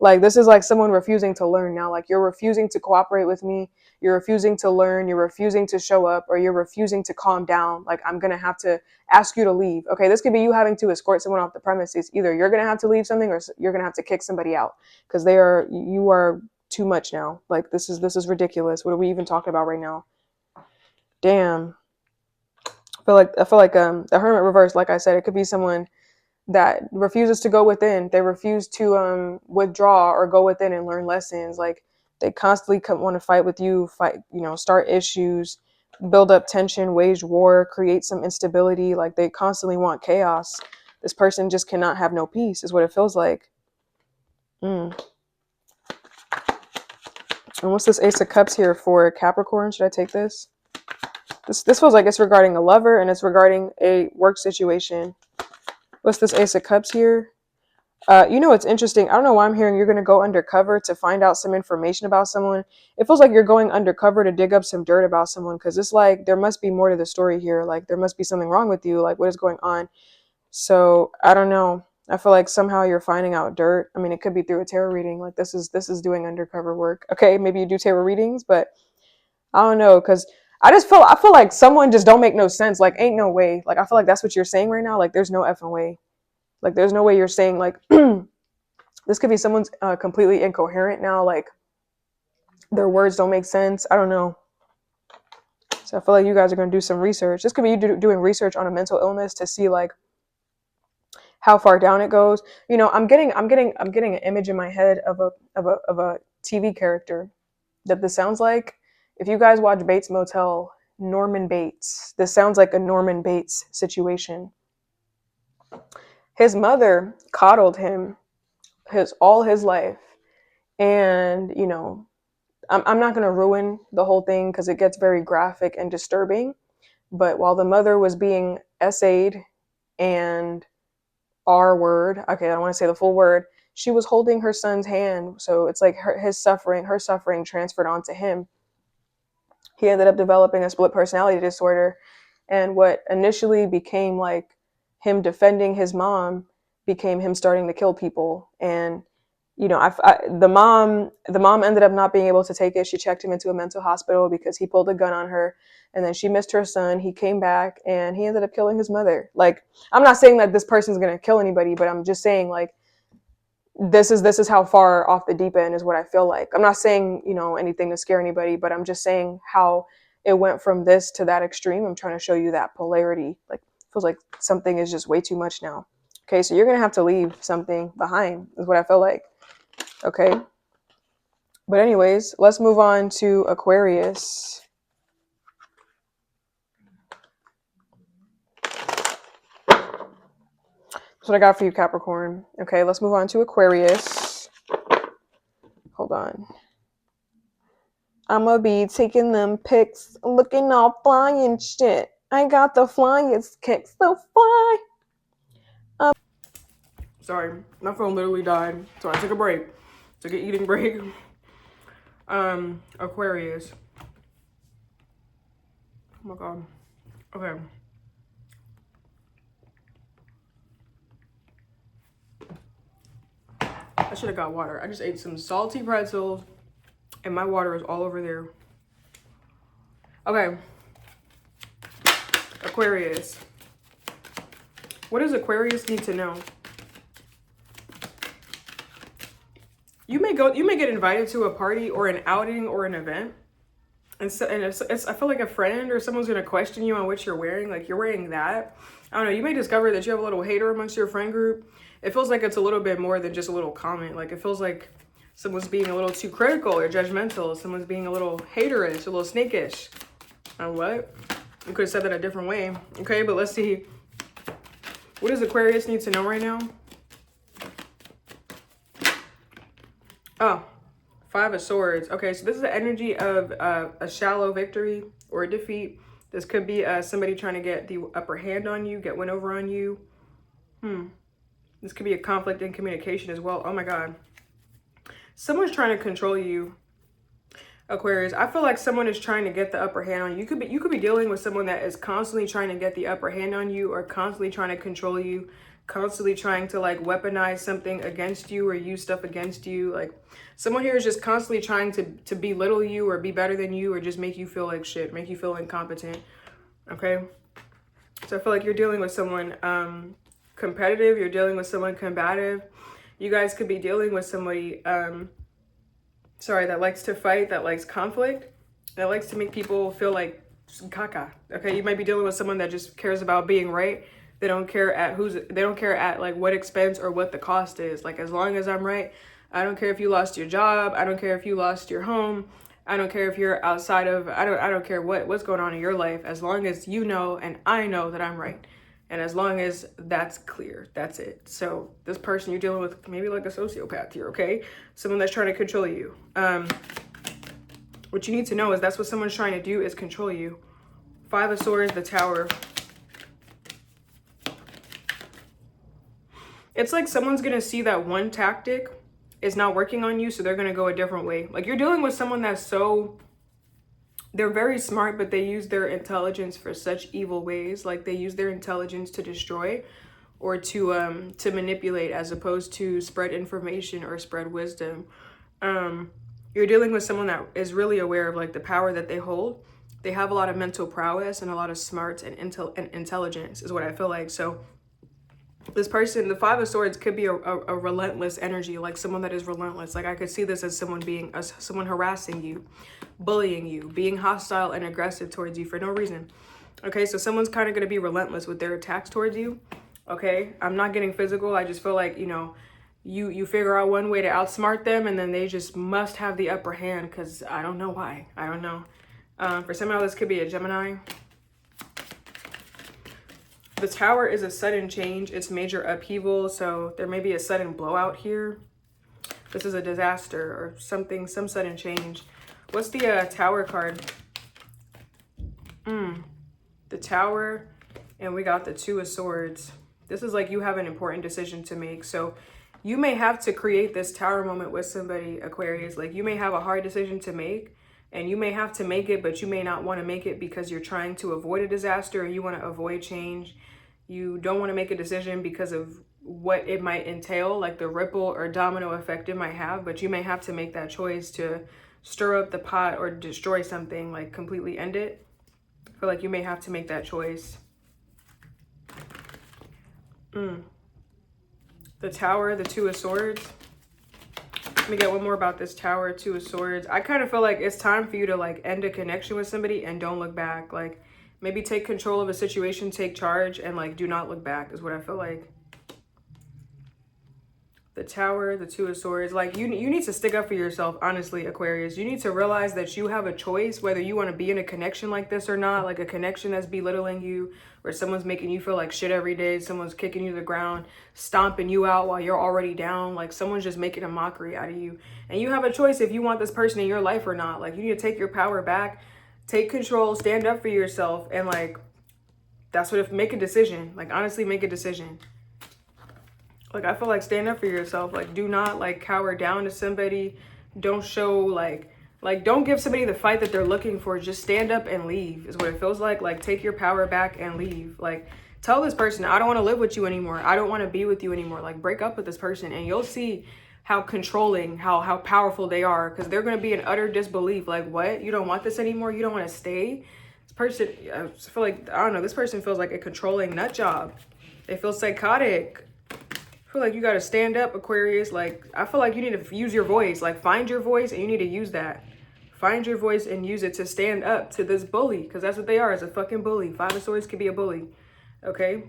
Like this is like someone refusing to learn now. Like you're refusing to cooperate with me. You're refusing to learn. You're refusing to show up, or you're refusing to calm down. Like I'm going to have to ask you to leave. Okay, this could be you having to escort someone off the premises. Either you're going to have to leave something, or you're going to have to kick somebody out, because you are too much now. Like this is ridiculous. What are we even talking about right now? Damn. I feel like the Hermit reverse, like I said, it could be someone that refuses to go within. They refuse to withdraw or go within and learn lessons. Like they constantly want to fight with you, start issues, build up tension, wage war, create some instability. Like they constantly want chaos. This person just cannot have no peace, is what it feels like. And what's this Ace of Cups here for Capricorn? Should I take this? This feels like it's regarding a lover, and it's regarding a work situation. What's this Ace of Cups here? It's interesting. I don't know why I'm hearing you're going to go undercover to find out some information about someone. It feels like you're going undercover to dig up some dirt about someone, because it's like there must be more to the story here. Like there must be something wrong with you. Like what is going on? So I don't know. I feel like somehow you're finding out dirt. I mean, it could be through a tarot reading. Like this is doing undercover work. Okay, maybe you do tarot readings, but I don't know, because I feel like someone just don't make no sense. Like ain't no way. Like I feel like that's what you're saying right now. Like there's no effing way. Like there's no way you're saying like this could be someone's completely incoherent now. Like their words don't make sense. I don't know. So I feel like you guys are going to do some research. This could be you doing research on a mental illness to see like how far down it goes. You know, I'm getting an image in my head of a TV character that this sounds like. If you guys watch Bates Motel, Norman Bates. This sounds like a Norman Bates situation. His mother coddled him all his life. And, you know, I'm not going to ruin the whole thing because it gets very graphic and disturbing. But while the mother was being essayed and her full word, she was holding her son's hand. So it's like her suffering transferred onto him. He ended up developing a split personality disorder. And what initially became like him defending his mom became him starting to kill people. And, you know, the mom ended up not being able to take it. She checked him into a mental hospital because he pulled a gun on her. And then she missed her son. He came back and he ended up killing his mother. Like, I'm not saying that this person's going to kill anybody, but I'm just saying like, this is how far off the deep end is what I feel like. I'm not saying, you know, anything to scare anybody, but I'm just saying how it went from this to that extreme. I'm trying to show you that polarity. Like, it feels like something is just way too much now. Okay, so you're going to have to leave something behind is what I feel like. Okay. But anyways, let's move on to Aquarius. That's what I got for you, Capricorn. Okay, let's move on to Aquarius. Hold on. I'm going to be taking them pics, looking all fly and shit. I got the flyest kicks, so fly. Sorry, my phone literally died, so I took a break. Took an eating break. Aquarius. Oh my god. Okay. I should have got water. I just ate some salty pretzels and my water is all over there. Okay. Aquarius. What does Aquarius need to know? You may get invited to a party or an outing or an event. And I feel like a friend or someone's going to question you on what you're wearing. Like you're wearing that. I don't know. You may discover that you have a little hater amongst your friend group. It feels like it's a little bit more than just a little comment. Like it feels like someone's being a little too critical or judgmental. Someone's being a little haterish, a little snakish. And what? You could have said that a different way. Okay, but let's see. What does Aquarius need to know right now? Oh, Five of Swords. Okay, so this is the energy of a shallow victory or a defeat. This could be somebody trying to get the upper hand on you, get one over on you. This could be a conflict in communication as well. Oh my God. Someone's trying to control you, Aquarius. I feel like someone is trying to get the upper hand on you. You could be dealing with someone that is constantly trying to get the upper hand on you, or constantly trying to control you, constantly trying to like weaponize something against you or use stuff against you. Like someone here is just constantly trying to belittle you or be better than you, or just make you feel like shit, make you feel incompetent. Okay, so I feel like you're dealing with someone competitive, you're dealing with someone combative. You guys could be dealing with somebody that likes to fight, that likes conflict, that likes to make people feel like caca. Okay, you might be dealing with someone that just cares about being right. They don't care at like what expense or what the cost is. Like, as long as I'm right, I don't care if you lost your job, I don't care if you lost your home, I don't care if you're outside of, I don't care what's going on in your life, as long as you know and I know that I'm right. And as long as that's clear, that's it. So this person you're dealing with, maybe like a sociopath here, okay? Someone that's trying to control you. What you need to know is that's what someone's trying to do, is control you. Five of Swords, the Tower. It's like someone's going to see that one tactic is not working on you, so they're going to go a different way. Like, you're dealing with someone that's they're very smart, but they use their intelligence for such evil ways. Like, they use their intelligence to destroy or to manipulate, as opposed to spread information or spread wisdom. You're dealing with someone that is really aware of like the power that they hold. They have a lot of mental prowess and a lot of smarts and intelligence is what I feel like. So this person, the Five of Swords, could be a relentless energy, like someone that is relentless. Like, I could see this as someone harassing you, bullying you, being hostile and aggressive towards you for no reason. Okay, so someone's kind of going to be relentless with their attacks towards you. Okay, I'm not getting physical. I just feel like, you know, you figure out one way to outsmart them, and then they just must have the upper hand, because I don't know why. I don't know. For some of this could be a Gemini. The Tower is a sudden change. It's major upheaval. So there may be a sudden blowout here. This is a disaster or something, some sudden change. What's the Tower card? The Tower, and we got the Two of Swords. This is like you have an important decision to make. So you may have to create this Tower moment with somebody, Aquarius. Like, you may have a hard decision to make, and you may have to make it, but you may not want to make it because you're trying to avoid a disaster, or you want to avoid change. You don't want to make a decision because of what it might entail, like the ripple or domino effect it might have, but you may have to make that choice to stir up the pot or destroy something, like completely end it. I feel like you may have to make that choice. The Tower, the Two of Swords. Let me get one more about this Tower, Two of Swords. I kind of feel like it's time for you to like end a connection with somebody and don't look back. Like, maybe take control of a situation, take charge, and like do not look back is what I feel like. The Tower, the Two of Swords. Like, you need to stick up for yourself, honestly, Aquarius. You need to realize that you have a choice whether you want to be in a connection like this or not. Like a connection that's belittling you, where someone's making you feel like shit every day. Someone's kicking you to the ground, stomping you out while you're already down. Like, someone's just making a mockery out of you. And you have a choice if you want this person in your life or not. Like, you need to take your power back, take control, stand up for yourself, and like, that's what, make a decision. Like, honestly, make a decision. Like, I feel like stand up for yourself. Like, do not like cower down to somebody. Don't show like don't give somebody the fight that they're looking for. Just stand up and leave is what it feels like. Like, take your power back and leave. Like, tell this person, I don't want to live with you anymore. I don't want to be with you anymore. Like, break up with this person, and you'll see how controlling, how powerful they are, because they're going to be in utter disbelief. Like, what? You don't want this anymore? You don't want to stay? This person, I feel like, I don't know, this person feels like a controlling nut job. They feel psychotic. I feel like you got to stand up, Aquarius. Like, I feel like you need to use your voice. Like, find your voice, and you need to use that. Find your voice and use it to stand up to this bully, because that's what they are, is a fucking bully. Five of Swords could be a bully, okay?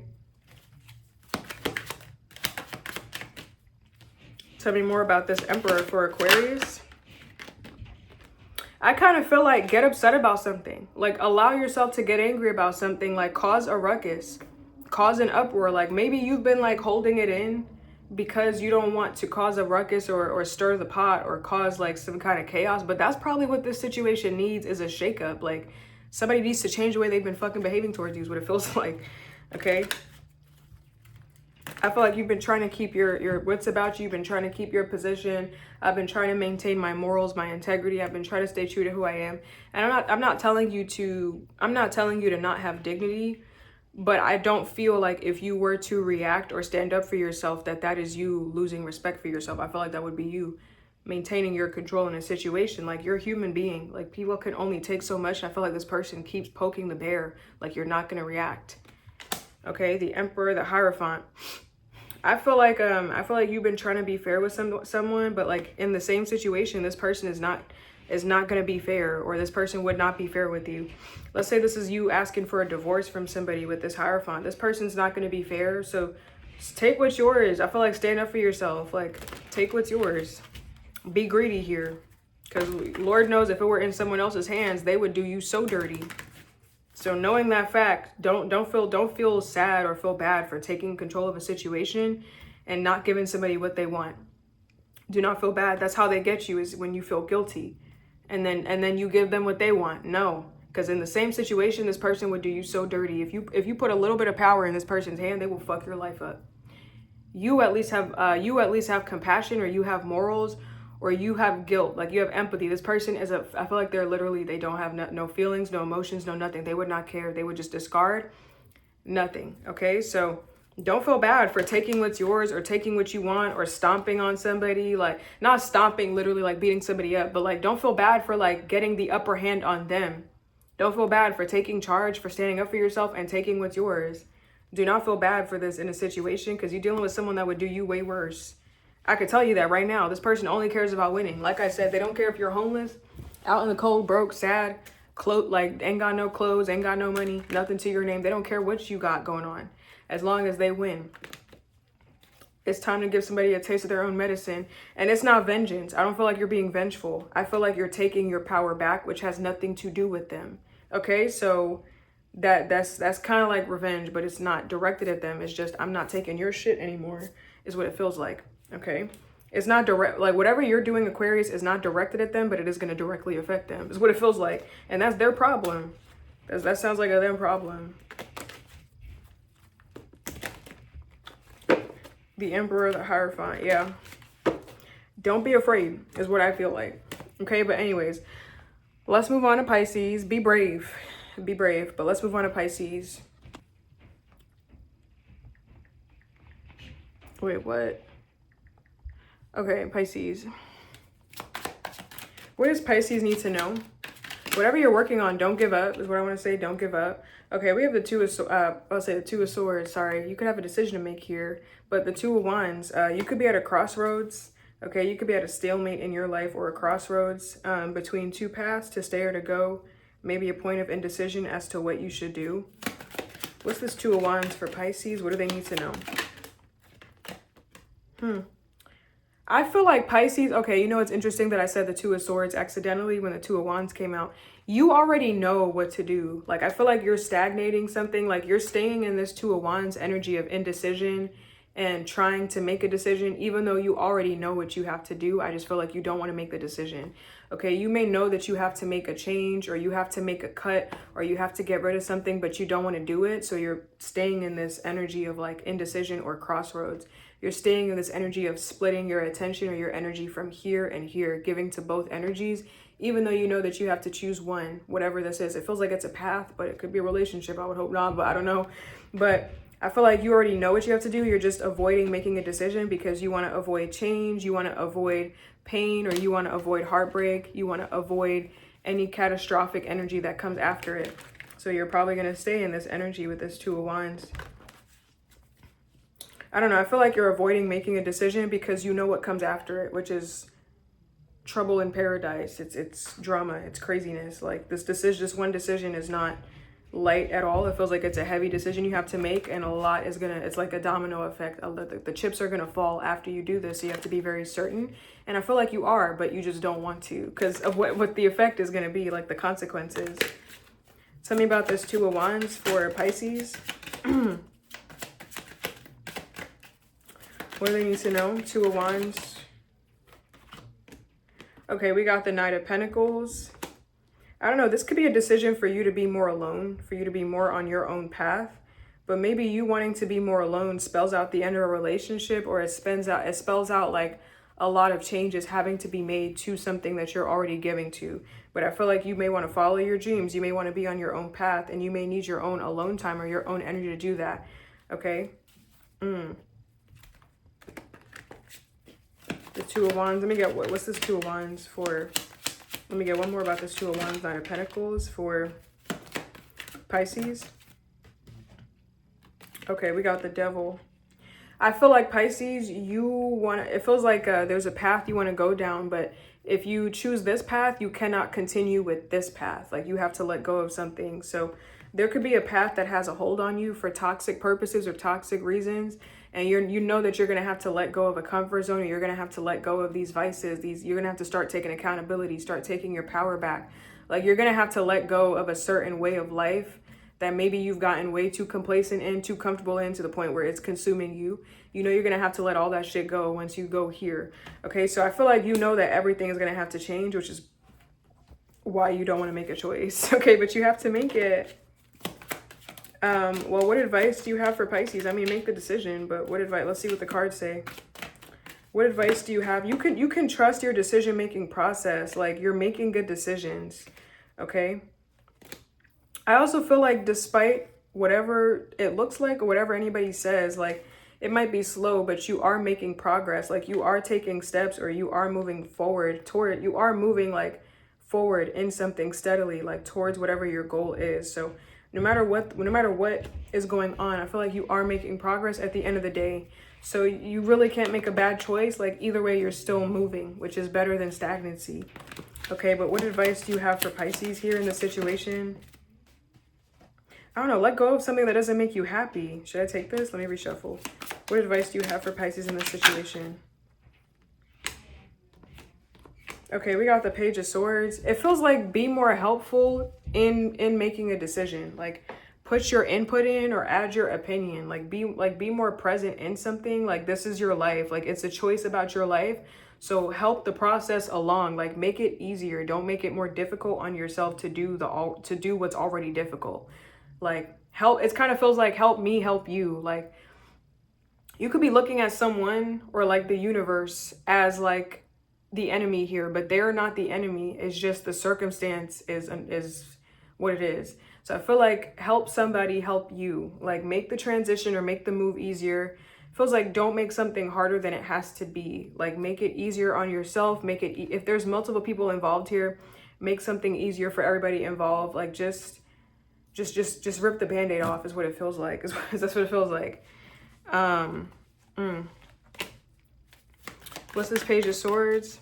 Tell me more about this Emperor for Aquarius. I kind of feel like get upset about something. Like, allow yourself to get angry about something. Like, cause a ruckus. Cause an uproar. Like, maybe you've been like holding it in. because you don't want to cause a ruckus or stir the pot or cause like some kind of chaos. But that's probably what this situation needs, is a shakeup. Like somebody needs to change the way they've been fucking behaving towards you is what it feels like. Okay. I feel like you've been trying to keep your wits about you. You've been trying to keep your position. I've been trying to maintain my morals, my integrity. I've been trying to stay true to who I am. And I'm not telling you to not have dignity, but I don't feel like if you were to react or stand up for yourself, that is you losing respect for yourself. I feel like that would be you maintaining your control in a situation. Like, you're a human being. Like, people can only take so much. And I feel like this person keeps poking the bear. Like, you're not going to react. Okay, the Emperor, the Hierophant. I feel like you've been trying to be fair with someone, but like in the same situation, this person is not going to be fair, or this person would not be fair with you. Let's say this is you asking for a divorce from somebody with this Hierophant. This person's not going to be fair, so take what's yours. I feel like stand up for yourself. Like, take what's yours. Be greedy here, because Lord knows if it were in someone else's hands, they would do you so dirty. So knowing that fact, don't feel sad or feel bad for taking control of a situation and not giving somebody what they want. Do not feel bad. That's how they get you, is when you feel guilty. And then you give them what they want. No, because in the same situation, this person would do you so dirty. If you put a little bit of power in this person's hand, they will fuck your life up. You at least have compassion, or you have morals, or you have guilt, like you have empathy. This person I feel like they don't have no feelings, no emotions, no nothing. They would not care. They would just discard nothing. Okay, so don't feel bad for taking what's yours, or taking what you want, or stomping on somebody. Like, not stomping literally like beating somebody up, but like, don't feel bad for like getting the upper hand on them. Don't feel bad for taking charge, for standing up for yourself and taking what's yours. Do not feel bad for this in a situation, because you're dealing with someone that would do you way worse. I could tell you that right now. This person only cares about winning. Like I said, they don't care if you're homeless, out in the cold, broke, sad, like ain't got no clothes, ain't got no money, nothing to your name. They don't care what you got going on, as long as they win. It's time to give somebody a taste of their own medicine. And it's not vengeance. I don't feel like you're being vengeful. I feel like you're taking your power back, which has nothing to do with them. Okay, so that's kind of like revenge, but it's not directed at them. It's just, I'm not taking your shit anymore, is what it feels like. Okay, it's not direct, like whatever you're doing, Aquarius, is not directed at them, but it is going to directly affect them, is what it feels like. And that's their problem. That sounds like a them problem. The Emperor, the Hierophant. Yeah, don't be afraid is what I feel like. Okay, but anyways, let's move on to Pisces. Be brave, but let's move on to Pisces. Wait, what? Okay, Pisces. What does Pisces need to know? Whatever you're working on, don't give up, is what I want to say. Don't give up. Okay, we have the Two of Swords. Sorry, you could have a decision to make here, but the Two of Wands. You could be at a crossroads. Okay, you could be at a stalemate in your life, or a crossroads between two paths, to stay or to go. Maybe a point of indecision as to what you should do. What's this Two of Wands for Pisces? What do they need to know? I feel like Pisces, okay, you know, it's interesting that I said the Two of Swords accidentally when the Two of Wands came out. You already know what to do. Like, I feel like you're stagnating something. Like, you're staying in this Two of Wands energy of indecision and trying to make a decision, even though you already know what you have to do. I just feel like you don't want to make the decision. Okay, you may know that you have to make a change, or you have to make a cut, or you have to get rid of something, but you don't want to do it. So you're staying in this energy of like indecision or crossroads. You're staying in this energy of splitting your attention or your energy from here and here, giving to both energies, even though you know that you have to choose one, whatever this is. It feels like it's a path, but it could be a relationship. I would hope not, but I don't know. But I feel like you already know what you have to do. You're just avoiding making a decision because you want to avoid change. You want to avoid pain, or you want to avoid heartbreak. You want to avoid any catastrophic energy that comes after it. So you're probably going to stay in this energy with this Two of Wands. I don't know. I feel like you're avoiding making a decision because you know what comes after it, which is trouble in paradise. It's drama. It's craziness. Like, this one decision is not light at all. It feels like it's a heavy decision you have to make, and a lot is it's like a domino effect. The chips are gonna fall after you do this, so you have to be very certain. And I feel like you are, but you just don't want to because of what the effect is gonna be, like the consequences. Tell me about this Two of Wands for Pisces. What do they need to know? Two of Wands. Okay, we got the Knight of Pentacles. I don't know, this could be a decision for you to be more alone, for you to be more on your own path. But maybe you wanting to be more alone spells out the end of a relationship, or it spells out like a lot of changes having to be made to something that you're already giving to. But I feel like you may want to follow your dreams. You may want to be on your own path, and you may need your own alone time or your own energy to do that. Okay. The Two of Wands. Let me get what's this Two of Wands for? Let me get one more about this Two of Wands, Nine of Pentacles for Pisces. Okay, we got the Devil. I feel like Pisces, it feels like there's a path you want to go down, but if you choose this path, you cannot continue with this path. Like, you have to let go of something. So there could be a path that has a hold on you for toxic purposes or toxic reasons. And you know that you're going to have to let go of a comfort zone, or you're going to have to let go of these vices. You're going to have to start taking accountability, start taking your power back. Like, you're going to have to let go of a certain way of life that maybe you've gotten way too complacent in, too comfortable in, to the point where it's consuming you. You know, you're going to have to let all that shit go once you go here. Okay, so I feel like you know that everything is going to have to change, which is why you don't want to make a choice. Okay, but you have to make it. Well, what advice do you have for Pisces? I mean, make the decision, but what advice? Let's see what the cards say. What advice do you have? You can trust your decision-making process. Like, you're making good decisions. Okay. I also feel like despite whatever it looks like or whatever anybody says, like, it might be slow, but you are making progress. Like, you are taking steps, or you are moving forward toward, you are moving like forward in something steadily, like towards whatever your goal is. So no matter what is going on, I feel like you are making progress at the end of the day. So you really can't make a bad choice. Like, either way, you're still moving, which is better than stagnancy. Okay, but what advice do you have for Pisces here in this situation? I don't know, let go of something that doesn't make you happy. Should I take this? Let me reshuffle. What advice do you have for Pisces in this situation? Okay, we got the Page of Swords. It feels like be more helpful in making a decision. Like, put your input in or add your opinion. Like, be more present in something. Like, this is your life. Like, it's a choice about your life. So help the process along. Like, make it easier. Don't make it more difficult on yourself to do what's already difficult. Like, help, it kind of feels like help me help you. Like, you could be looking at someone or like the universe as like the enemy here, but they're not the enemy. It's just the circumstance is what it is. So I feel like help somebody help you. Like, make the transition or make the move easier. Feels like don't make something harder than it has to be. Like, make it easier on yourself. Make it, if there's multiple people involved here, make something easier for everybody involved. Like, just rip the Band-Aid off is what it feels like. That's what it feels like. What's this Page of Swords?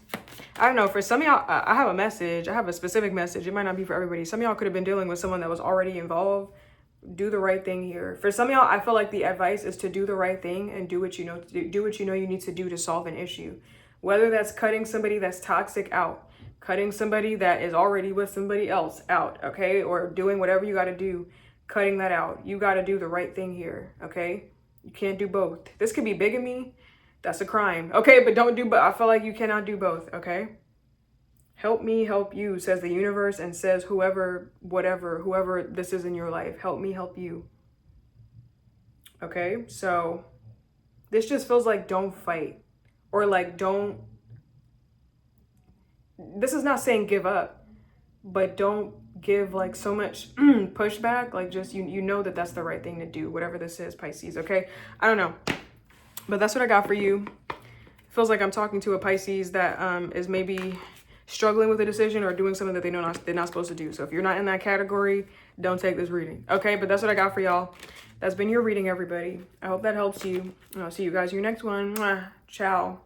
I don't know. For some of y'all, I have a message. I have a specific message. It might not be for everybody. Some of y'all could have been dealing with someone that was already involved. Do the right thing here. For some of y'all, I feel like the advice is to do the right thing and do what you know to do what you know you need to do to solve an issue. Whether that's cutting somebody that's toxic out, cutting somebody that is already with somebody else out, okay? Or doing whatever you got to do, cutting that out. You got to do the right thing here, okay? You can't do both. This could be bigamy. That's a crime, okay? But don't do, but I feel like you cannot do both, okay? Help me help you, says the universe, and says whoever this is in your life. Help me help you. Okay, so this just feels like don't fight. Or like don't, this is not saying give up, but don't give like so much pushback. Like, just you know that that's the right thing to do, whatever this is, Pisces, okay? I don't know, but that's what I got for you. Feels like I'm talking to a Pisces that is maybe struggling with a decision or doing something that they're not supposed to do. So if you're not in that category, don't take this reading, okay? But that's what I got for y'all. That's been your reading, everybody. I hope that helps you. And I'll see you guys in your next one. Mwah. Ciao.